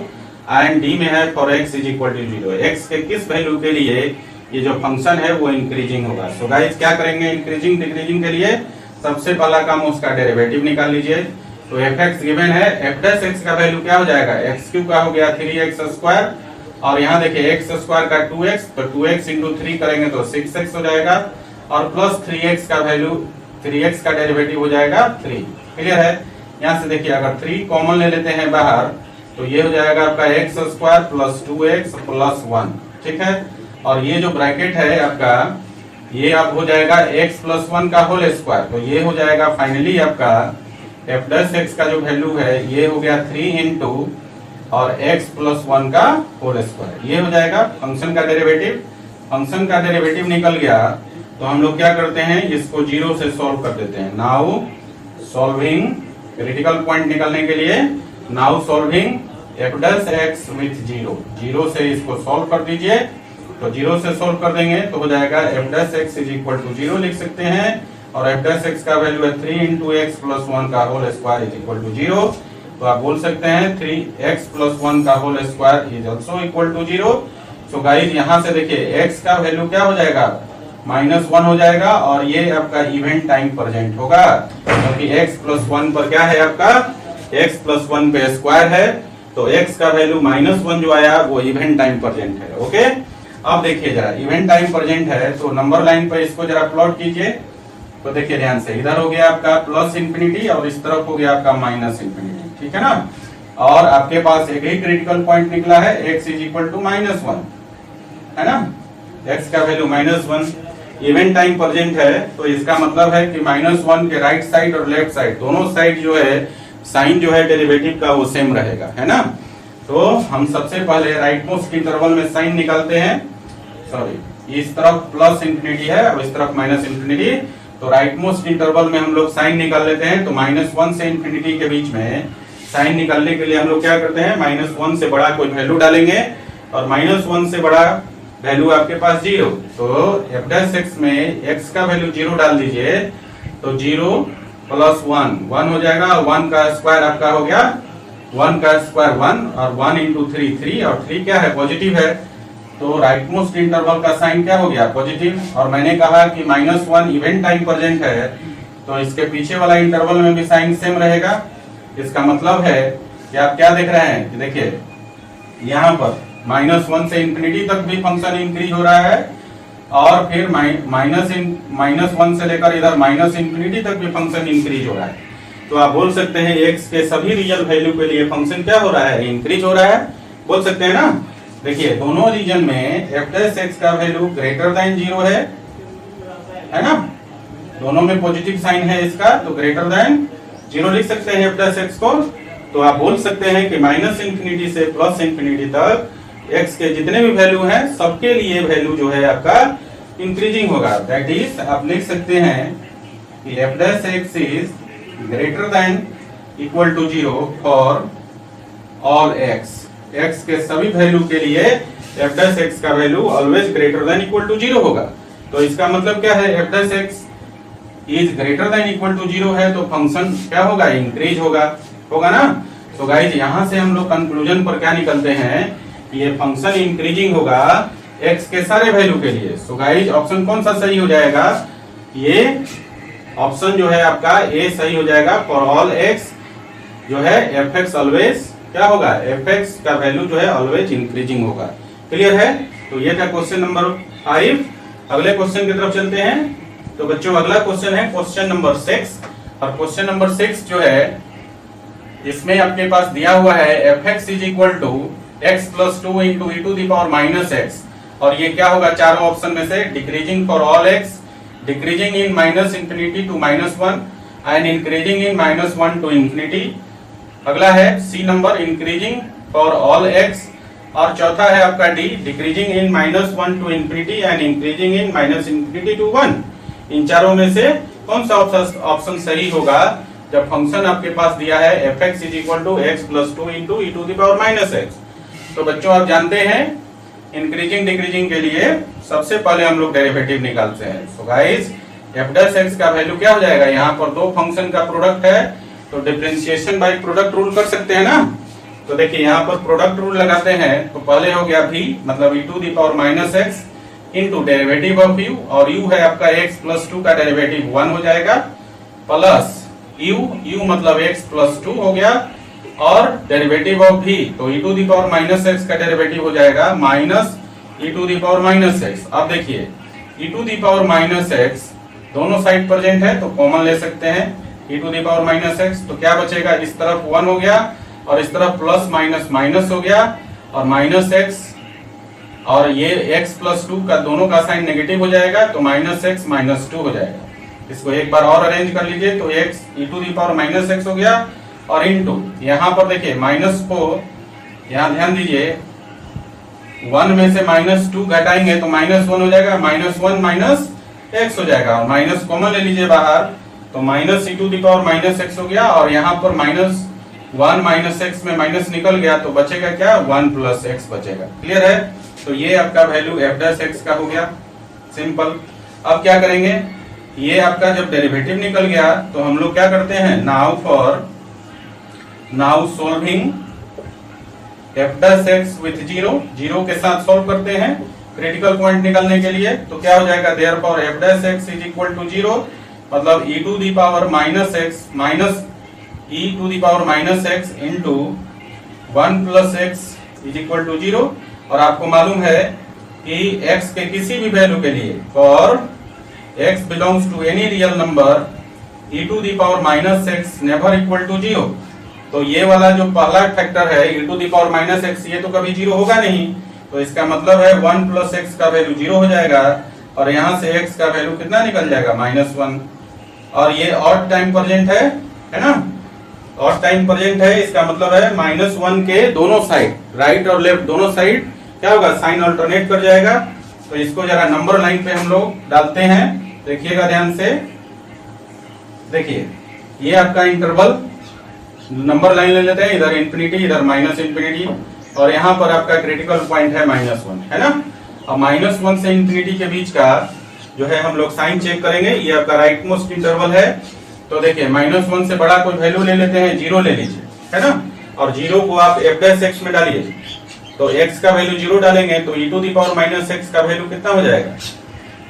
and D में है for x is equal to 0। x के किस वैल्यू के लिए ये जो फंक्शन है वो इंक्रीजिंग होगा। सो गाइस क्या करेंगे इंक्रीजिंग डिक्रीजिंग के लिए, सबसे पहला काम उसका डेरिवेटिव निकाल लीजिए। तो f(x) गिवन है, f' का वैल्यू क्या हो जाएगा, x³ का हो गया 3x², और यहाँ देखिए x² का 2x, तो 2x इंटू 3 करेंगे तो 6x हो जाएगा, और प्लस 3x का वैल्यू, 3x का डेरिवेटिव हो जाएगा 3। क्लियर है। यहाँ से देखिए अगर 3 कॉमन ले लेते हैं बाहर तो ये हो जाएगा आपका x² प्लस 2x प्लस 1, ठीक है। और ये जो ब्रैकेट है आपका ये अब हो जाएगा x प्लस 1 का होल स्क्वायर, तो ये हो जाएगा फाइनली आपका f' का जो वैल्यू है ये हो गया 3 इंटू और x प्लस 1 का होल स्क्वायर, ये हो जाएगा फंक्शन का डेरिवेटिव। फंक्शन का डेरिवेटिव निकल गया तो हम लोग क्या करते हैं, इसको 0 से सॉल्व कर देते हैं। नाउ सॉल्विंग, क्रिटिकल पॉइंट निकालने के लिए now solving F dash x with zero, zero से इसको सॉल्व कर दीजिए। तो जीरो से सॉल्व कर देंगे तो हो जाएगा f dash x is equal to zero लिख सकते हैं, और एफ डैश एक्स का वैल्यू है 3 इंटू एक्स प्लस 1 का whole square is equal to zero. तो आप बोल सकते हैं 3x प्लस 1 का whole square is also equal to zero. So guys यहाँ से देखिए x का वैल्यू क्या हो जाएगा, -1 हो जाएगा, और ये आपका इवेंट टाइम प्रेजेंट होगा, क्योंकि x प्लस 1 पर क्या है आपका, x प्लस 1 पे स्क्वायर है, तो x का वैल्यू -1 जो आया वो इवेंट टाइम प्रेजेंट है। ओके, अब देखिए जरा इवेंट टाइम प्रेजेंट है तो नंबर लाइन पर इसको जरा प्लॉट कीजिए। तो देखिए ध्यान से, इधर हो गया आपका प्लस इंफिनिटी और इस तरफ हो गया आपका माइनस इंफिनिटी, ठीक है ना। और आपके पास एक ही क्रिटिकल पॉइंट निकला है, x इज इक्वल टू -1, है ना, x का वैल्यू -1, इवेंट टाइम प्रेजेंट है, तो इसका मतलब है कि -1 के राइट साइड और लेफ्ट साइड दोनों साइड जो है साइन जो है डेरिवेटिव का वो सेम रहेगा, है ना। तो हम सबसे पहले राइट मोस्ट इंटरवल में साइन निकालते हैं, सॉरी इस तरफ प्लस इंफिनिटी है और इस तरफ माइनस इंफिनिटी, तो राइट मोस्ट इंटरवल में हम लोग साइन निकाल लेते हैं। तो -1 से इंफिनिटी के बीच में साइन निकालने के लिए हम लोग क्या करते हैं, -1 से बड़ा कोई वैल्यू डालेंगे, और -1 से बड़ा वैल्यू आपके पास 0, तो एफ डैश एक्स में x का वैल्यू 0 डाल दीजिए, तो 0 प्लस 1 हो जाएगा, और 1 का स्क्वायर आपका हो गया 1 का स्क्वायर 1, और 1 इंटू 3 और 3 क्या है, पॉजिटिव है, तो राइट मोस्ट इंटरवल का साइन क्या हो गया, पॉजिटिव। और मैंने कहा कि -1 इवेंट टाइम प्रेजेंट है, तो इसके पीछे वाला इंटरवल में भी साइन सेम रहेगा। इसका मतलब है कि आप क्या देख रहे हैं कि देखिए यहाँ पर -1 से इंफिनिटी तक भी फंक्शन इंक्रीज हो रहा है, और फिर -1 से लेकर इधर माइनस इंफिनिटी तक भी फंक्शन इंक्रीज हो रहा है। तो आप बोल सकते हैं x के सभी रियल वैल्यू के लिए फंक्शन क्या हो रहा है, इंक्रीज हो रहा है, बोल सकते हैं ना। देखिए दोनों रीजन में एफ डैश एक्स का वैल्यू ग्रेटर देन 0 है ना, दोनों में पॉजिटिव साइन है इसका, तो ग्रेटर देन 0 लिख सकते हैं एफ डैश एक्स को। तो आप बोल सकते हैं कि माइनस इंफिनिटी से प्लस इंफिनिटी तक x के जितने भी वैल्यू हैं सबके लिए वैल्यू जो है आपका इंक्रीजिंग होगा। दैट इज आप लिख सकते हैं कि f dash x is greater than equal to 0 for all x, x के सभी वैल्यू के लिए एफ डैश एक्स का value always greater than equal to 0 होगा। तो इसका मतलब क्या है, f dash x is greater than equal to 0 है, तो फंक्शन क्या होगा, इंक्रीज होगा ना। तो गाइज यहाँ से हम लोग कंक्लूजन पर क्या निकलते हैं, ये फंक्शन इंक्रीजिंग होगा x के सारे वैल्यू के लिए। सो गाइज ऑप्शन कौन सा सही हो जाएगा, ये ऑप्शन जो है आपका ए सही हो जाएगा, फॉर ऑल x जो है एफ एक्स ऑलवेज क्या होगा, एफ एक्स का वैल्यू जो है ऑलवेज इंक्रीजिंग होगा। क्लियर है। तो ये था क्वेश्चन नंबर 5। अगले क्वेश्चन की तरफ चलते हैं। तो बच्चों अगला क्वेश्चन है क्वेश्चन नंबर 6, और क्वेश्चन नंबर 6 जो है इसमें आपके पास दिया हुआ है f x is equal to x plus 2 into e to the power minus x, और ये क्या होगा चारों ऑप्शन में से, decreasing for all x, decreasing in minus infinity to -1 and increasing in -1 to infinity. अगला है C number increasing for all x, और चौथा है आपका D decreasing in -1 to infinity and increasing in minus infinity to 1। इन चारों में से कौन सा ऑप्शन सही होगा जब फंक्शन आपके पास दिया है f x is equal to x plus 2 into e to the power minus x. तो बच्चों आप जानते हैं इंक्रीजिंग डिक्रीजिंग के लिए सबसे पहले हम लोग डेरिवेटिव निकालते हैं। So guys F dash x का वैल्यू क्या हो जाएगा, यहाँ पर दो फंक्शन का प्रोडक्ट है, तो डिफरेंशिएशन बाय प्रोडक्ट रूल कर सकते हैं ना। तो देखिए यहाँ पर प्रोडक्ट रूल लगाते हैं, तो पहले हो गया v मतलब e to the power minus x into derivative of u, और u है आपका x प्लस 2 का डेरिवेटिव 1 हो जाएगा, प्लस u मतलब x प्लस 2 हो गया, और डेरिवेटिव ऑफ v तो e to the power minus x का डेरिवेटिव हो जाएगा minus e to the power minus x. अब देखिए e to the power minus x दोनों साइड प्रेजेंट है, तो कॉमन ले सकते हैं e to the power minus x, तो क्या बचेगा, इस तरफ 1 हो गया और इस तरफ प्लस माइनस माइनस हो गया, और माइनस एक्स और ये x प्लस 2 का दोनों का साइन नेगेटिव हो जाएगा, तो माइनस एक्स माइनस 2 हो जाएगा। इसको एक बार और अरेंज कर लीजिए, तो x e to the power minus x हो गया, और इनटू यहाँ पर देखिए माइनस को यहाँ ध्यान दीजिए 1 में से -2 घटाएंगे तो -1 हो जाएगा, -1 माइनस एक्स हो जाएगा, और माइनस कॉमन ले लीजिए बाहर, तो minus e to the power minus x हो गया, और यहाँ पर माइनस 1 माइनस एक्स में माइनस निकल गया तो बचेगा क्या, 1 प्लस एक्स बचेगा। क्लियर है? तो ये आपका वैल्यू एफ डैश एक्स का हो गया, सिंपल। अब क्या करेंगे, ये आपका जब डेरिवेटिव निकल गया तो हम लोग क्या करते हैं, now solving F dash x with zero के साथ सॉल्व करते हैं क्रिटिकल पॉइंट निकालने के लिए। तो क्या हो जाएगा, therefore f dash x is equal to 0, मतलब e to the power minus x minus e to the power minus x into 1 plus x is equal to 0। और आपको मालूम है कि x के किसी भी वैल्यू के लिए for x belongs to any real number e to the power minus x never equal to 0। तो ये वाला जो पहला फैक्टर है e to the power minus x, ये तो कभी 0 होगा नहीं, तो इसका मतलब है 1 प्लस एक्स का वैल्यू 0 हो जाएगा और यहाँ से x का वैल्यू कितना निकल जाएगा, -1। और ये ऑड टाइम प्रेजेंट है ना, ऑड टाइम प्रेजेंट है, इसका मतलब है -1 के दोनों साइड, राइट और लेफ्ट दोनों साइड क्या होगा, साइन अल्टरनेट कर जाएगा। तो इसको जरा नंबर लाइन पे हम लोग डालते हैं, देखिएगा ध्यान से। देखिए ये आपका इंटरवल नंबर लाइन ले लेते हैं, इधर इंफिनिटी इधर माइनस इंफिनिटी, और यहाँ पर आपका क्रिटिकल पॉइंट है -1, है ना। अब -1 से इंफिनिटी के बीच का जो है हम लोग साइन चेक करेंगे, ये आपका राइट मोस्ट इंटरवल है। तो देखिए -1 से बड़ा कोई वैल्यू ले लेते हैं, 0 ले लीजिए, है ना, और 0 को आप f डैश x में डालिए, तो x का वैल्यू 0 डालेंगे तो e to the power minus x का वैल्यू कितना हो जाएगा,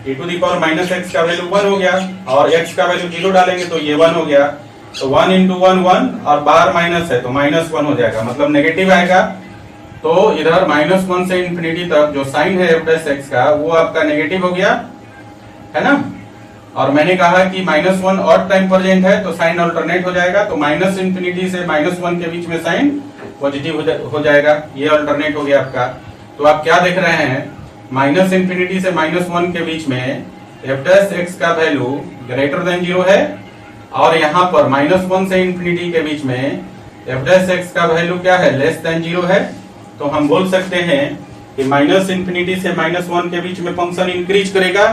e to the power minus x का वैल्यू 1 हो गया, और x का वैल्यू 0 डालेंगे तो ये 1 हो गया। तो 1 इंटू 1 1, और बाहर माइनस है तो -1 हो जाएगा, मतलब नेगेटिव आएगा। तो इधर -1 से इंफिनिटी तक जो साइन है f डैश x का वो आपका नेगेटिव हो गया, है ना। और मैंने कहा कि -1 ऑड टाइम प्रेजेंट है तो साइन अल्टरनेट हो जाएगा, तो माइनस इंफिनिटी से -1 के बीच में साइन पॉजिटिव हो जाएगा, ये अल्टरनेट हो गया आपका। तो आप क्या देख रहे हैं, माइनस इंफिनिटी से -1 के बीच में f डैश x का वैल्यू ग्रेटर देन 0 है, और यहाँ पर -1 से इंफिनिटी के बीच में f डैश x का वैल्यू क्या है, लेस देन 0 है। तो हम बोल सकते हैं कि माइनस इंफिनिटी से -1 के बीच में फंक्शन इंक्रीज करेगा,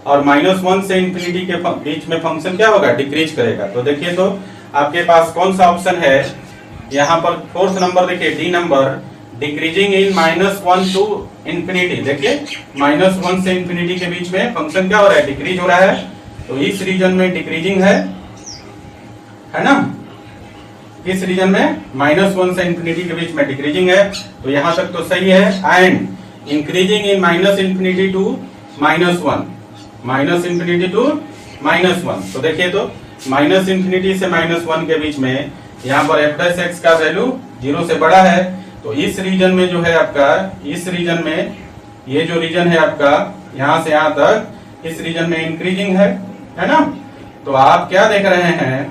और -1 से इंफिनिटी के बीच में फंक्शन क्या होगा, डिक्रीज करेगा। तो देखिए तो आपके पास कौन सा ऑप्शन है, यहाँ पर 4th नंबर देखिए, D number, decreasing in -1 to infinity. देखिए -1 से इंफिनिटी के बीच में फंक्शन क्या हो रहा है, डिक्रीज हो रहा है, तो इस रीजन में डिक्रीजिंग है ना, इस रीजन में -1 से इंफिनिटी के बीच में डिक्रीजिंग है, तो यहाँ तक तो सही है। And increasing in minus infinity to -1, minus infinity to -1। तो देखिए तो माइनस इंफिनिटी से -1 के बीच में यहाँ पर f डैश x का वैल्यू 0 से बड़ा है, तो इस रीजन में जो है आपका, इस रीजन में ये जो रीजन है आपका यहाँ से यहाँ तक, इस रीजन में इंक्रीजिंग है ना। तो आप क्या देख रहे हैं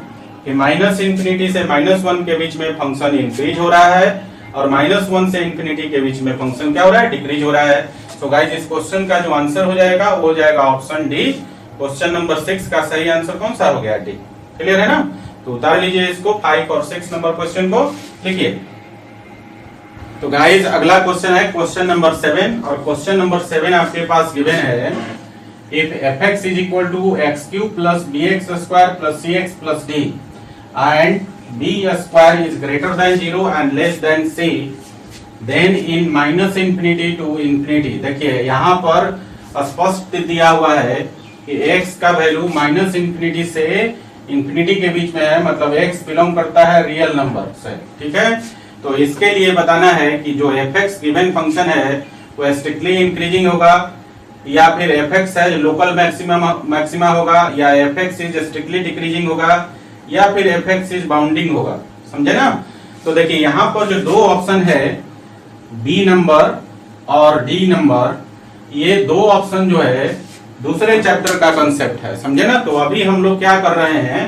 कि माइनस इंफिनिटी से -1 के बीच में फंक्शन इंक्रीज हो रहा है, और -1 से इंफिनिटी के बीच में फंक्शन क्या हो रहा है, डिक्रीज हो रहा है। तो गाइस इस क्वेश्चन का जो आंसर हो जाएगा वो हो जाएगा ऑप्शन डी। क्वेश्चन नंबर 6 का सही आंसर कौन सा हो गया, डी। क्लियर है ना। तो उतार लीजिए इसको, 5 और 6 नंबर क्वेश्चन को लिखिए। तो गाइस अगला क्वेश्चन है क्वेश्चन नंबर 7, और क्वेश्चन नंबर 7 आपके पास गिवन है, if fx is equal to x cube plus bx square plus cx plus d and b square is greater than 0 and less than c, then in minus infinity to infinity। देखिए यहाँ पर स्पष्ट दिया हुआ है कि x का value minus infinity से इंफिनिटी के बीच में है, मतलब x बिलोंग करता है रियल नंबर से, ठीक है। तो इसके लिए बताना है कि जो fx गिवन फंक्शन है वो स्ट्रिक्टली इंक्रीजिंग होगा, या फिर fx है लोकल मैक्सिमा होगा, या fx इज स्ट्रिक्टली डिक्रीजिंग होगा, या फिर fx इज बाउंडिंग होगा, समझे ना। तो देखिए यहाँ पर जो दो ऑप्शन है, बी नंबर और डी नंबर, ये दो ऑप्शन जो है दूसरे चैप्टर का कंसेप्ट है, समझे ना। तो अभी हम लोग क्या कर रहे हैं,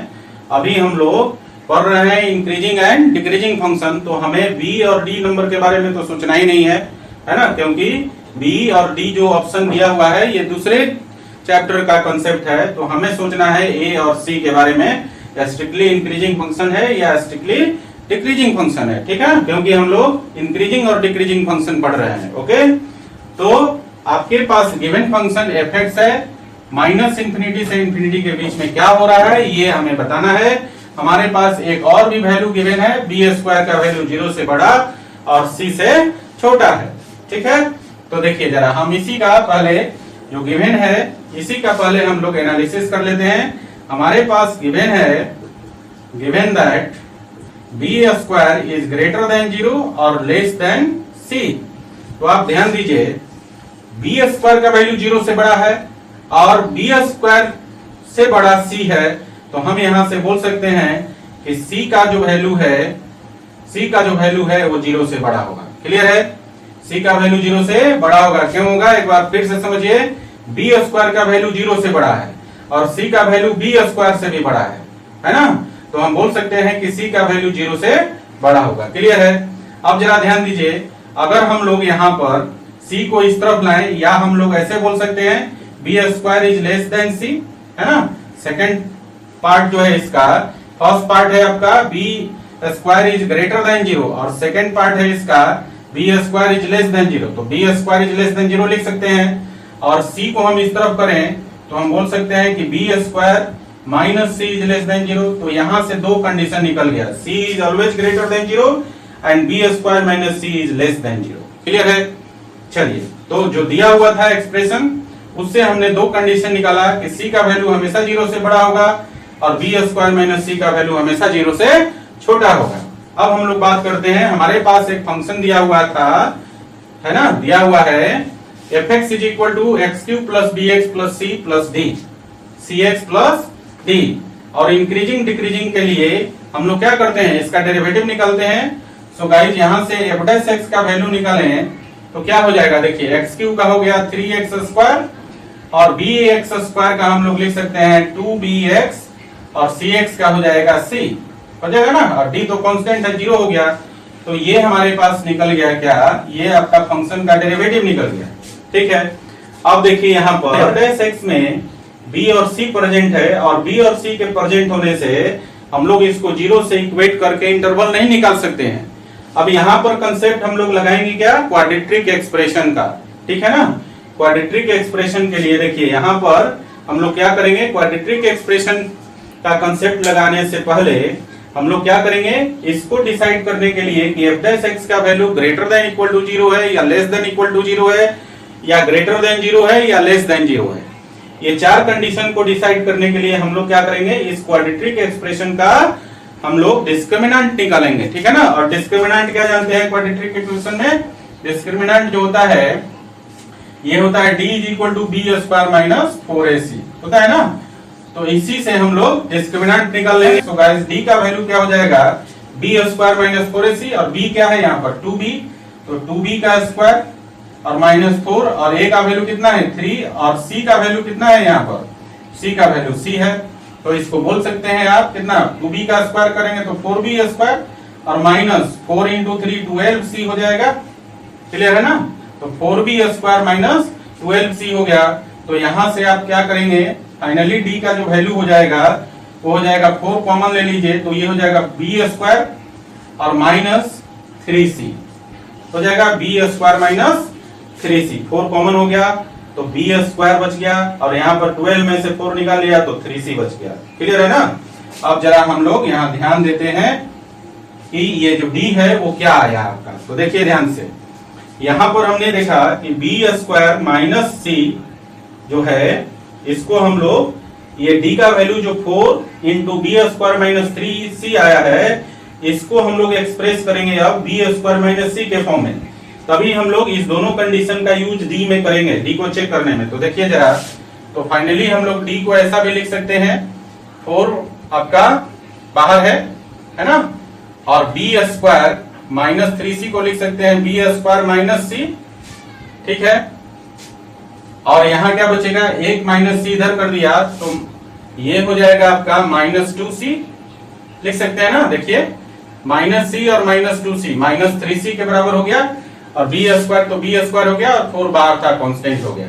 अभी हम लोग पढ़ रहे हैं इंक्रीजिंग एंड डिक्रीजिंग फंक्शन। तो हमें बी और डी नंबर के बारे में तो सोचना ही नहीं है ना, क्योंकि बी और डी जो ऑप्शन दिया हुआ है ये दूसरे चैप्टर का कंसेप्ट है। तो हमें सोचना है ए और सी के बारे में, या स्ट्रिक्टली इंक्रीजिंग फंक्शन है या स्ट्रिक्टली डिक्रीजिंग फंक्शन है, ठीक है, क्योंकि हम लोग इंक्रीजिंग और डिक्रीजिंग फंक्शन पढ़ रहे हैं। ओके, तो आपके पास गिवन फंक्शन fx है, माइनस इंफिनिटी से इंफिनिटी के बीच में क्या हो रहा है ये हमें बताना है। हमारे पास एक और भी वैल्यू गिवन है, बी स्क्वायर का वैल्यू 0 से बड़ा और सी से छोटा है। ठीक है, तो देखिए जरा हम इसी का पहले जो गिवन है इसी का पहले हम लोग एनालिसिस कर लेते हैं। हमारे पास गिवन है, given that b square is greater than 0 और लेस देन सी। तो आप ध्यान दीजिए, बी स्क्वायर का वैल्यू 0 से बड़ा है और बी स्क्वायर से बड़ा सी है, तो हम यहां से बोल सकते हैं कि सी का जो वैल्यू है वो 0 से बड़ा होगा। क्लियर है, सी का वैल्यू 0 से बड़ा होगा। क्यों होगा, एक बार फिर से समझिए, बी स्क्वायर का वैल्यू 0 से बड़ा है और सी का वैल्यू बी स्क्वायर से भी बड़ा है ना, तो हम बोल सकते हैं कि सी का वैल्यू 0 से बड़ा होगा। क्लियर है, अब जरा ध्यान दीजिए, अगर हम लोग यहाँ पर सी को इस तरफ लाएं, या हम लोग ऐसे बोल सकते हैं B square is less than C, है ना। सेकेंड पार्ट जो है इसका, फर्स्ट पार्ट है आपका b square is greater than 0 और सेकेंड पार्ट है इसका b square is less than 0। तो b square is less than 0 लिख सकते हैं और सी को हम इस तरफ करें तो हम बोल सकते हैं कि B square minus C is less than 0। तो यहां से दो कंडीशन निकल गया, C is always greater than 0 and B square minus C is less than 0। Clear है, चलिए, तो जो दिया हुआ था एक्सप्रेशन उससे हमने दो कंडीशन निकाला कि सी का वैल्यू हमेशा 0 से बड़ा होगा और बी स्क्वायर माइनस सी का वैल्यू हमेशा 0 से छोटा होगा। अब हम लोग बात करते हैं, हमारे पास एक फंक्शन दिया हुआ था, है ना, दिया हुआ है fx is equal to x cube plus b x plus c plus d, c x plus d. और इंक्रीजिंग डिक्रीजिंग के लिए हम लोग क्या करते हैं, इसका डेरिवेटिव निकालते हैं। सो गाइस यहाँ से एफ डैश एक्स का वैल्यू निकालें तो क्या हो जाएगा, देखिए एक्स क्यूब का हो गया 3x स्क्वायर और बी एक्स स्क्वायर का हम लोग लिख सकते हैं 2bx और सी एक्स का हो जाएगा c, हो जाएगा ना, और d तो कांस्टेंट है 0 हो गया। तो ये हमारे पास निकल गया क्या, ये आपका फंक्शन का डेरिवेटिव निकल गया। ठीक है, अब देखिए यहाँ पर एफ डैश एक्स में b और c प्रेजेंट है और b और c के प्रेजेंट होने से हम लोग इसको 0 से इक्वेट करके इंटरवल नहीं निकाल सकते हैं। अब यहाँ पर कंसेप्ट हम लोग लगाएंगे क्या, क्वाड्रेटिक एक्सप्रेशन का। ठीक है ना, क्वाड्रेटिक एक्सप्रेशन के लिए देखिए यहाँ पर हम लोग क्या करेंगे, क्वाड्रेटिक एक्सप्रेशन का कंसेप्ट लगाने से पहले हम लोग क्या करेंगे, इसको डिसाइड करने के लिए कि एफ डैश एक्स का value greater than equal to 0 है या लेस देन इक्वल टू 0 है या ग्रेटर देन 0 है या लेस देन 0 है। ये चार कंडीशन को डिसाइड करने के लिए हम लोग क्या करेंगे, इस क्वाड्रेटिक एक्सप्रेशन का हम लोग डिस्क्रिमिनेंट निकालेंगे। ठीक है ना, और डिस्क्रिमिनेंट क्या जानते हैं क्वाड्रेटिक एक्सप्रेशन में, डिस्क्रिमिनेंट जो होता है ये होता है d is equal to b square minus 4ac होता है ना। तो इसी से हम लोग डिस्क्रिमिनेंट निकाल लेंगे। तो गाइस d का वैल्यू क्या हो जाएगा, बी स्क्वायर माइनस 4ac और b क्या है यहाँ पर 2b, तो 2b का स्क्वायर और माइनस 4 और a का वैल्यू कितना है 3 और c का वैल्यू कितना है यहाँ पर, c का वैल्यू c है। तो इसको बोल सकते हैं आप कितना, 2b का स्क्वायर करेंगे तो 4b स्क्वायर और माइनस 4 इंटू 3 12c हो जाएगा। क्लियर है ना, तो 4b स्क्वायर माइनस 12c हो गया। तो यहां से आप क्या करेंगे, फाइनली d का जो वैल्यू हो जाएगा वो हो जाएगा 4 कॉमन ले लीजिए तो ये हो जाएगा b स्क्वायर और माइनस 3c हो जाएगा, b square minus 3c, 4 common हो गया तो b स्क्वायर बच गया और यहाँ पर 12 में से 4 निकाल लिया तो 3c बच गया। क्लियर है ना। अब जरा हम लोग यहाँ ध्यान देते हैं कि ये जो d है वो क्या आया आपका, तो देखिए ध्यान से, यहाँ पर हमने देखा कि b स्क्वायर माइनस c जो है इसको हम लोग ये d का वैल्यू जो 4 into B square minus 3c आया है इसको हम लोग एक्सप्रेस करेंगे अब b स्क्वायर माइनस c के फॉर्म में। तभी हम लोग इस दोनों कंडीशन का यूज d में करेंगे, d को चेक करने में। तो देखिए जरा, तो फाइनली हम लोग d को ऐसा भी लिख सकते हैं, 4 आपका बाहर है ना, और b स्क्वायर माइनस 3c को लिख सकते हैं b स्क्वायर माइनस c। ठीक है, और यहाँ क्या बचेगा, एक माइनस c इधर कर दिया तो ये हो जाएगा आपका माइनस 2c लिख सकते हैं ना। देखिए माइनस c और माइनस 2c माइनस 3c के बराबर हो गया और b स्क्वायर तो b स्क्वायर हो गया और 4 बाहर था कांस्टेंट हो गया।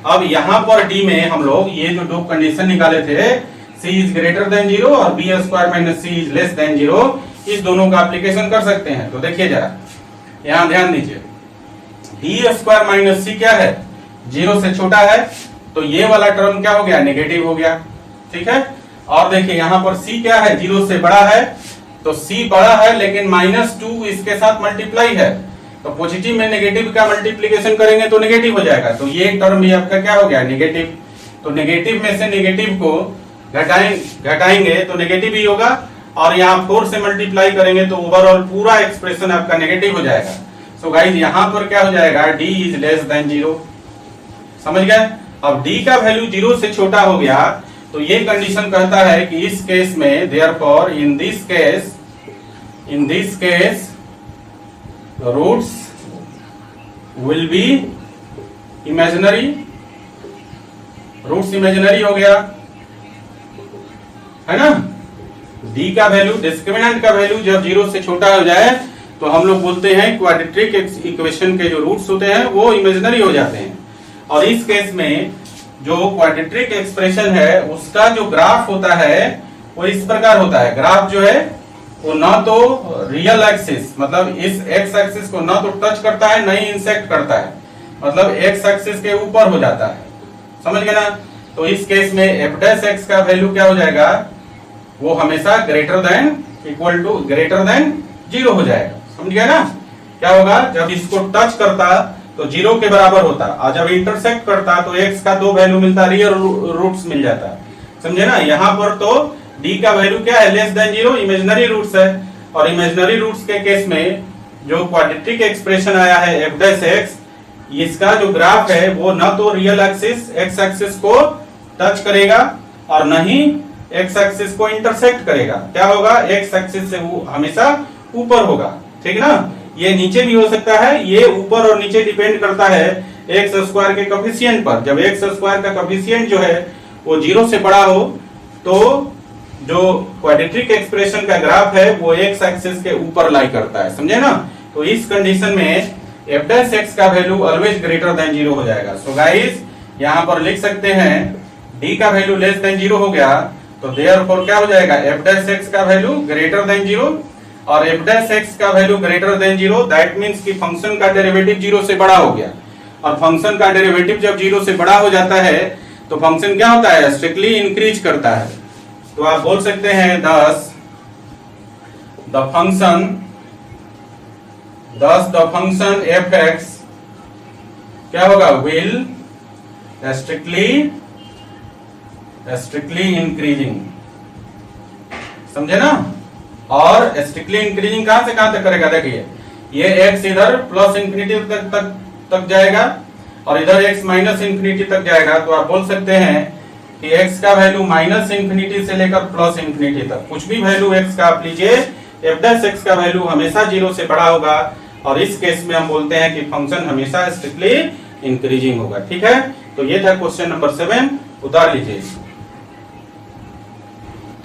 अब यहाँ पर d में हम लोग ये जो दो कंडीशन निकाले थे, c इज ग्रेटर देन 0 और b square minus c is less than 0, इस दोनों का एप्लीकेशन कर सकते हैं। तो देखिए जरा यहाँ ध्यान दीजिए, b स्क्वायर माइनस c क्या है, 0 से छोटा है, तो ये वाला टर्म क्या हो गया, नेगेटिव हो गया। ठीक है, और देखिए यहाँ पर c क्या है, 0 से बड़ा है, तो c बड़ा है लेकिन -2 इसके साथ मल्टीप्लाई है, तो पॉजिटिव में नेगेटिव का मल्टीप्लीकेशन करेंगे तो नेगेटिव हो जाएगा, तो ये टर्म भी आपका क्या हो गया, नेगेटिव। तो नेगेटिव में से नेगेटिव को घटाएंगे तो नेगेटिव ही होगा, और यहाँ 4 से मल्टीप्लाई करेंगे तो ओवरऑल पूरा एक्सप्रेशन आपका नेगेटिव हो जाएगा। सो गाइस यहाँ पर क्या हो जाएगा, d इज लेस देन 0। समझ गए? अब d का वैल्यू 0 से छोटा हो गया तो ये कंडीशन कहता है कि इस केस में therefore in this case roots will be imaginary. Roots imaginary हो गया है ना। d का वैल्यू, डिस्क्रिमिनेंट का वैल्यू जब 0 से छोटा हो जाए तो हम लोग बोलते हैं क्वाड्रेटिक इक्वेशन के जो रूट्स होते हैं वो इमेजिनरी हो जाते हैं। और इस केस में जो क्वाड्रेटिक एक्सप्रेशन है उसका जो ग्राफ होता है वो इस प्रकार होता है। ग्राफ जो है वो ना तो रियल एक्सिस, मतलब इस एक्स एक्सिस को ना तो टच करता है, ना ही इंसेक्ट करता है, मतलब एक्स एक्सिस के ऊपर हो जाता है। समझ गए ना। तो इस केस में f डैश x का वैल्यू क्या हो जाएगा, वो हमेशा greater than equal to greater than 0 हो जाएगा। समझ गए ना। क्या होगा, जब इसको टच करता तो 0 के बराबर होता, और जब इंटरसेक्ट करता तो x का 2 वैल्यू मिलता, रियल रूट्स मिल जाता। समझे ना। यहाँ पर तो d का वैल्यू क्या है, लेस देन 0, इमेजिनरी रूट्स है, और इमेजिनरी रूट्स के केस में जो क्वाड्रेटिक एक्सप्रेशन आया है f डैश x, इसका जो ग्राफ है वो ना तो रियल एक्सिस x एक्सिस को टच करेगा और न ही x एक्सिस को इंटरसेक्ट करेगा। क्या होगा, x एक्सिस से वो हमेशा ऊपर होगा। ठीक ना। ये नीचे भी हो सकता है, ये ऊपर और नीचे डिपेंड करता है एक्स स्क्वायर के कोफिशिएंट पर। जब एक्स स्क्वायर का कोफिशिएंट जो है वो 0 से बड़ा हो तो जो क्वाड्रेटिक एक्सप्रेशन का ग्राफ है वो एक्स एक्सिस के ऊपर लाई करता है। समझे ना। तो इस कंडीशन में f डैश x का वैल्यू ऑलवेज ग्रेटर देन 0 हो जाएगा। सो गाइस यहाँ पर लिख सकते हैं d का वैल्यू लेस देन 0 हो गया तो देयरफॉर क्या हो जाएगा, f डैश x का वैल्यू ग्रेटर देन 0, और f डैश x का value greater than 0 that means कि फंक्शन का डेरिवेटिव 0 से बड़ा हो गया। और फंक्शन का डेरिवेटिव जब 0 से बड़ा हो जाता है तो फंक्शन क्या होता है, स्ट्रिक्टली इंक्रीज करता है। तो आप बोल सकते हैं thus the function f(x) क्या होगा, will strictly increasing। समझे ना। और स्ट्रिक्टली इंक्रीजिंग कहां से कहां तक करेगा, देखिए ये x इधर प्लस इंफिनिटी तक जाएगा और इधर x माइनस इंफिनिटी तक जाएगा। तो आप बोल सकते हैं कि x का वैल्यू माइनस इंफिनिटी से लेकर प्लस इंफिनिटी तक कुछ भी वैल्यू x का आप लीजिए, f डैश x का वैल्यू हमेशा 0 से बड़ा होगा, और इस केस में हम बोलते हैं कि फंक्शन हमेशा स्ट्रिक्टली इंक्रीजिंग होगा। ठीक है। तो ये था क्वेश्चन नंबर 7, उतार लीजिए।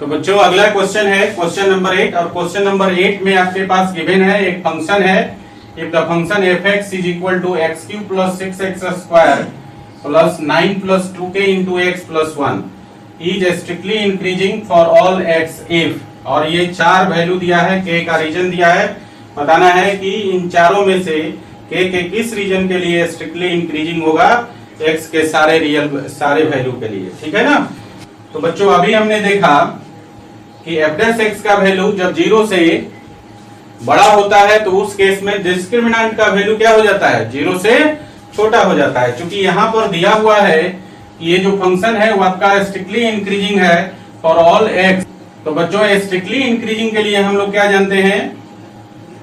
तो बच्चों अगला क्वेश्चन है क्वेश्चन नंबर 8, और क्वेश्चन नंबर 8 में आपके पास गिवन है एक फंक्शन है, if the function f(x) is equal to x³ plus 6x² plus 9 plus 2k into x plus 1 is strictly increasing for all x if, और ये 4 वैल्यू दिया है, k का रीजन दिया है, बताना है कि इन चारों में से k के किस रीजन के लिए स्ट्रिक्टली इंक्रीजिंग होगा x के सारे वैल्यू के लिए। ठीक है ना। तो बच्चों अभी हमने देखा कि f डैश x का वैल्यू जब 0 से बड़ा होता है तो उस केस में डिस्क्रिमिनेंट का वैल्यू क्या हो जाता है, 0 से छोटा हो जाता है। क्योंकि यहाँ पर दिया हुआ है कि ये जो फंक्शन है वो आपका स्ट्रिक्टली इंक्रीजिंग है फॉर ऑल x। तो बच्चों स्ट्रिक्टली इंक्रीजिंग के लिए हम लोग क्या जानते हैं,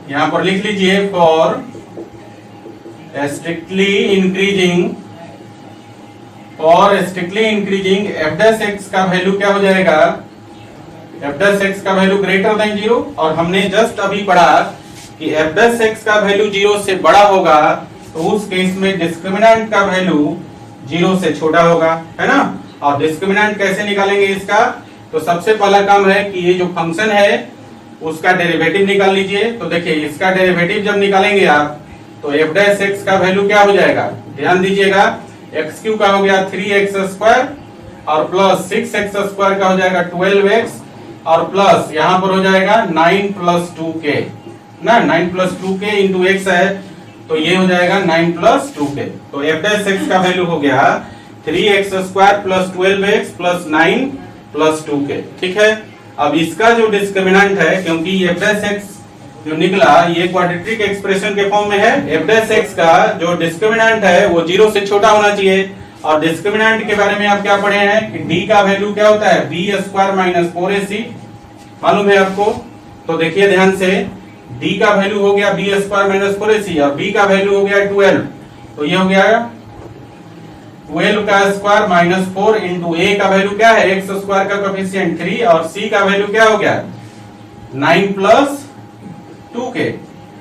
यहाँ पर लिख लीजिए for strictly increasing f dash x का वैल्यू क्या हो जाएगा, f डैश x का वैल्यू ग्रेटर देन 0, और हमने जस्ट अभी पढ़ा कि f डैश x का वैल्यू 0 से बड़ा होगा तो उस केस में डिस्क्रिमिनेंट का वैल्यू 0 से छोटा होगा, है ना। और डिस्क्रिमिनेंट कैसे निकालेंगे इसका, तो सबसे पहला काम है कि ये जो फंक्शन है उसका डेरिवेटिव निकाल लीजिए। तो देखिए इसका डेरिवेटिव जब निकालेंगे आप तो f डैश x का वैल्यू क्या हो जाएगा, ध्यान दीजिएगा, x³ का हो गया 3x² और प्लस 6x² का हो जाएगा 12x, और प्लस यहाँ पर हो जाएगा 9 प्लस 2k ना, 9 प्लस 2k इंटू x है तो ये हो जाएगा 9 प्लस 2k। तो f डैश x का वैल्यू हो गया 3x² plus 12x plus 9 plus 2k, ठीक है। अब इसका जो डिस्क्रिमिनेंट है, क्योंकि एफ डैश एक्स जो निकला ये क्वाड्रेटिक एक्सप्रेशन के फॉर्म में है, एफ डैश एक्स का जो डिस्क्रिमिनेंट है वो 0 से छोटा होना चाहिए। और डिस्क्रिमिनेंट के बारे में आप क्या पढ़े हैं कि डी का वैल्यू क्या होता है, बी स्क्वायर माइनस 4ac, मालूम है आपको। तो देखिए ध्यान से, डी का वैल्यू हो गया बी स्क्वायर माइनस 4ac और बी का वैल्यू हो गया 12, तो ये हो गया 12 का स्क्वायर माइनस 4 इंटू ए का वैल्यू क्या है, एक्स स्क्वायर का कोएफिशिएंट 3 और सी का वैल्यू क्या हो गया 9 प्लस 2k,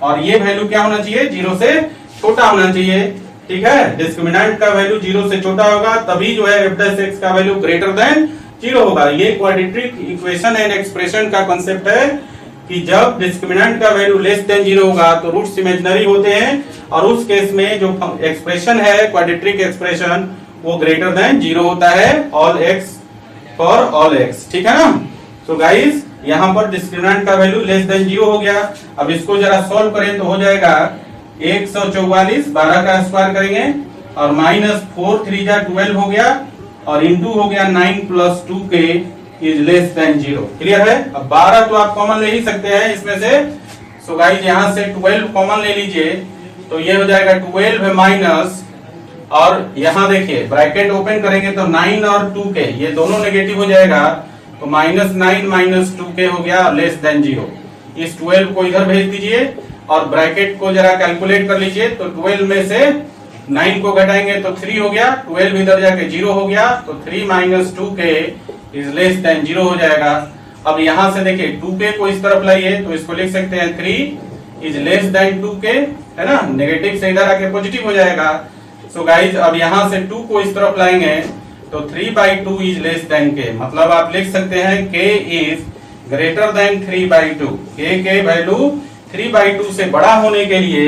और ये वैल्यू क्या होना चाहिए, 0 से छोटा होना चाहिए, ठीक है। डिस्क्रिमिनेंट का वैल्यू 0 से छोटा होगा तभी जो है एफ डैश एक्स का वैल्यू ग्रेटर देन 0 होगा। ये क्वाड्रेटिक इक्वेशन एंड एक्सप्रेशन का कांसेप्ट है कि जब डिस्क्रिमिनेंट का वैल्यू लेस देन 0 होगा तो रूट्स इमेजिनरी होते हैं, और उस केस में जो एक्सप्रेशन है क्वाड्रेटिक एक्सप्रेशन वो ग्रेटर देन 0 होता है, all x for all x, ठीक है ना। सो गाइस यहाँ पर डिस्क्रिमिनेंट का वैल्यू लेस देन 0 हो गया। अब इसको जरा सॉल्व करें तो हो जाएगा 144, 12 का स्क्वायर करेंगे और माइनस 4 3 जा 12 हो गया और इंटू हो गया 9 plus 2k is less than 0, clear है। अब 12 तो आप कॉमन ले ही सकते हैं इसमें से, सो गाइस यहाँ से 12 कॉमन ले लीजिए, तो ये हो जाएगा 12 माइनस, और यहाँ देखिए ब्रैकेट ओपन करेंगे तो 9 और 2k ये दोनों नेगेटिव हो जाएगा, तो माइनस 9 माइनस 2k हो गया लेस देन 0। इस 12 को इधर भेज दीजिए और ब्रैकेट को जरा कैलकुलेट कर लीजिए, तो 12 में से 9 को घटाएंगे तो 3 हो गया, 12 इधर जाके 0 हो गया, तो 3 minus 2k is less than 0 हो जाएगा। अब यहाँ से देखिए 2k को इस तरफ लाइए तो इसको लिख सकते हैं 3 इज लेस देन 2k, है ना, नेगेटिव से इधर आके पॉजिटिव हो जाएगा। सो गाइज अब यहाँ से 2 को इस तरफ लाएंगे तो 3/2 इज लेस देन k, मतलब आप लिख सकते हैं k is greater then 3/2। k के वैल्यू 3/2 से बड़ा होने के लिए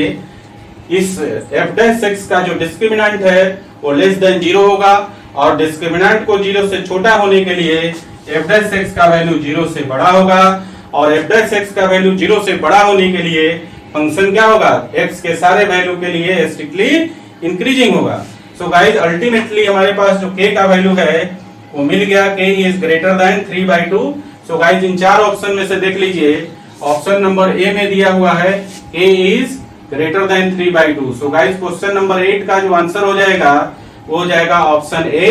इस एफ डैश एक्स का जो डिस्क्रिमिनेंट है वो लेस देन 0 होगा, और डिस्क्रिमिनेंट को 0 से छोटा होने के लिए एफ डैश एक्स का वैल्यू 0 से बड़ा होगा, और एफ डैश एक्स का वैल्यू 0 से बड़ा होने के लिए फंक्शन क्या होगा, x के सारे वैल्यू के लिए स्ट्रिक्टली इंक्रीजिंग होगा। सो गाइस अल्टीमेटली हमारे पास जो k का वैल्यू है वो मिल गया, k is greater then 3/2। So guys in चार ऑप्शन में से देख लीजिए, ऑप्शन नंबर ए में दिया हुआ है k is greater then 3/2। So guys question number 8 का जो आंसर हो जाएगा वो हो जाएगा option A,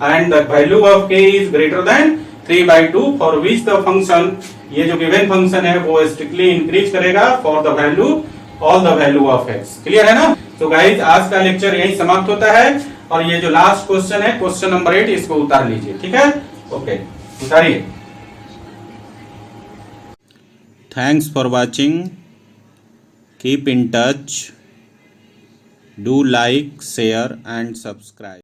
and the value of k is greater then 3/2 for which the function, ये जो गिवन फंक्शन है वो स्ट्रिक्टली इंक्रीज करेगा for the value all the value of x, clear है ना। तो गाइस आज का लेक्चर यही समाप्त होता है, और ये जो लास्ट क्वेश्चन है क्वेश्चन नंबर 8 इसको उतार लीजिए, ठीक है, okay उतारिए। Thanks for watching. Keep in touch. Do like, share and subscribe.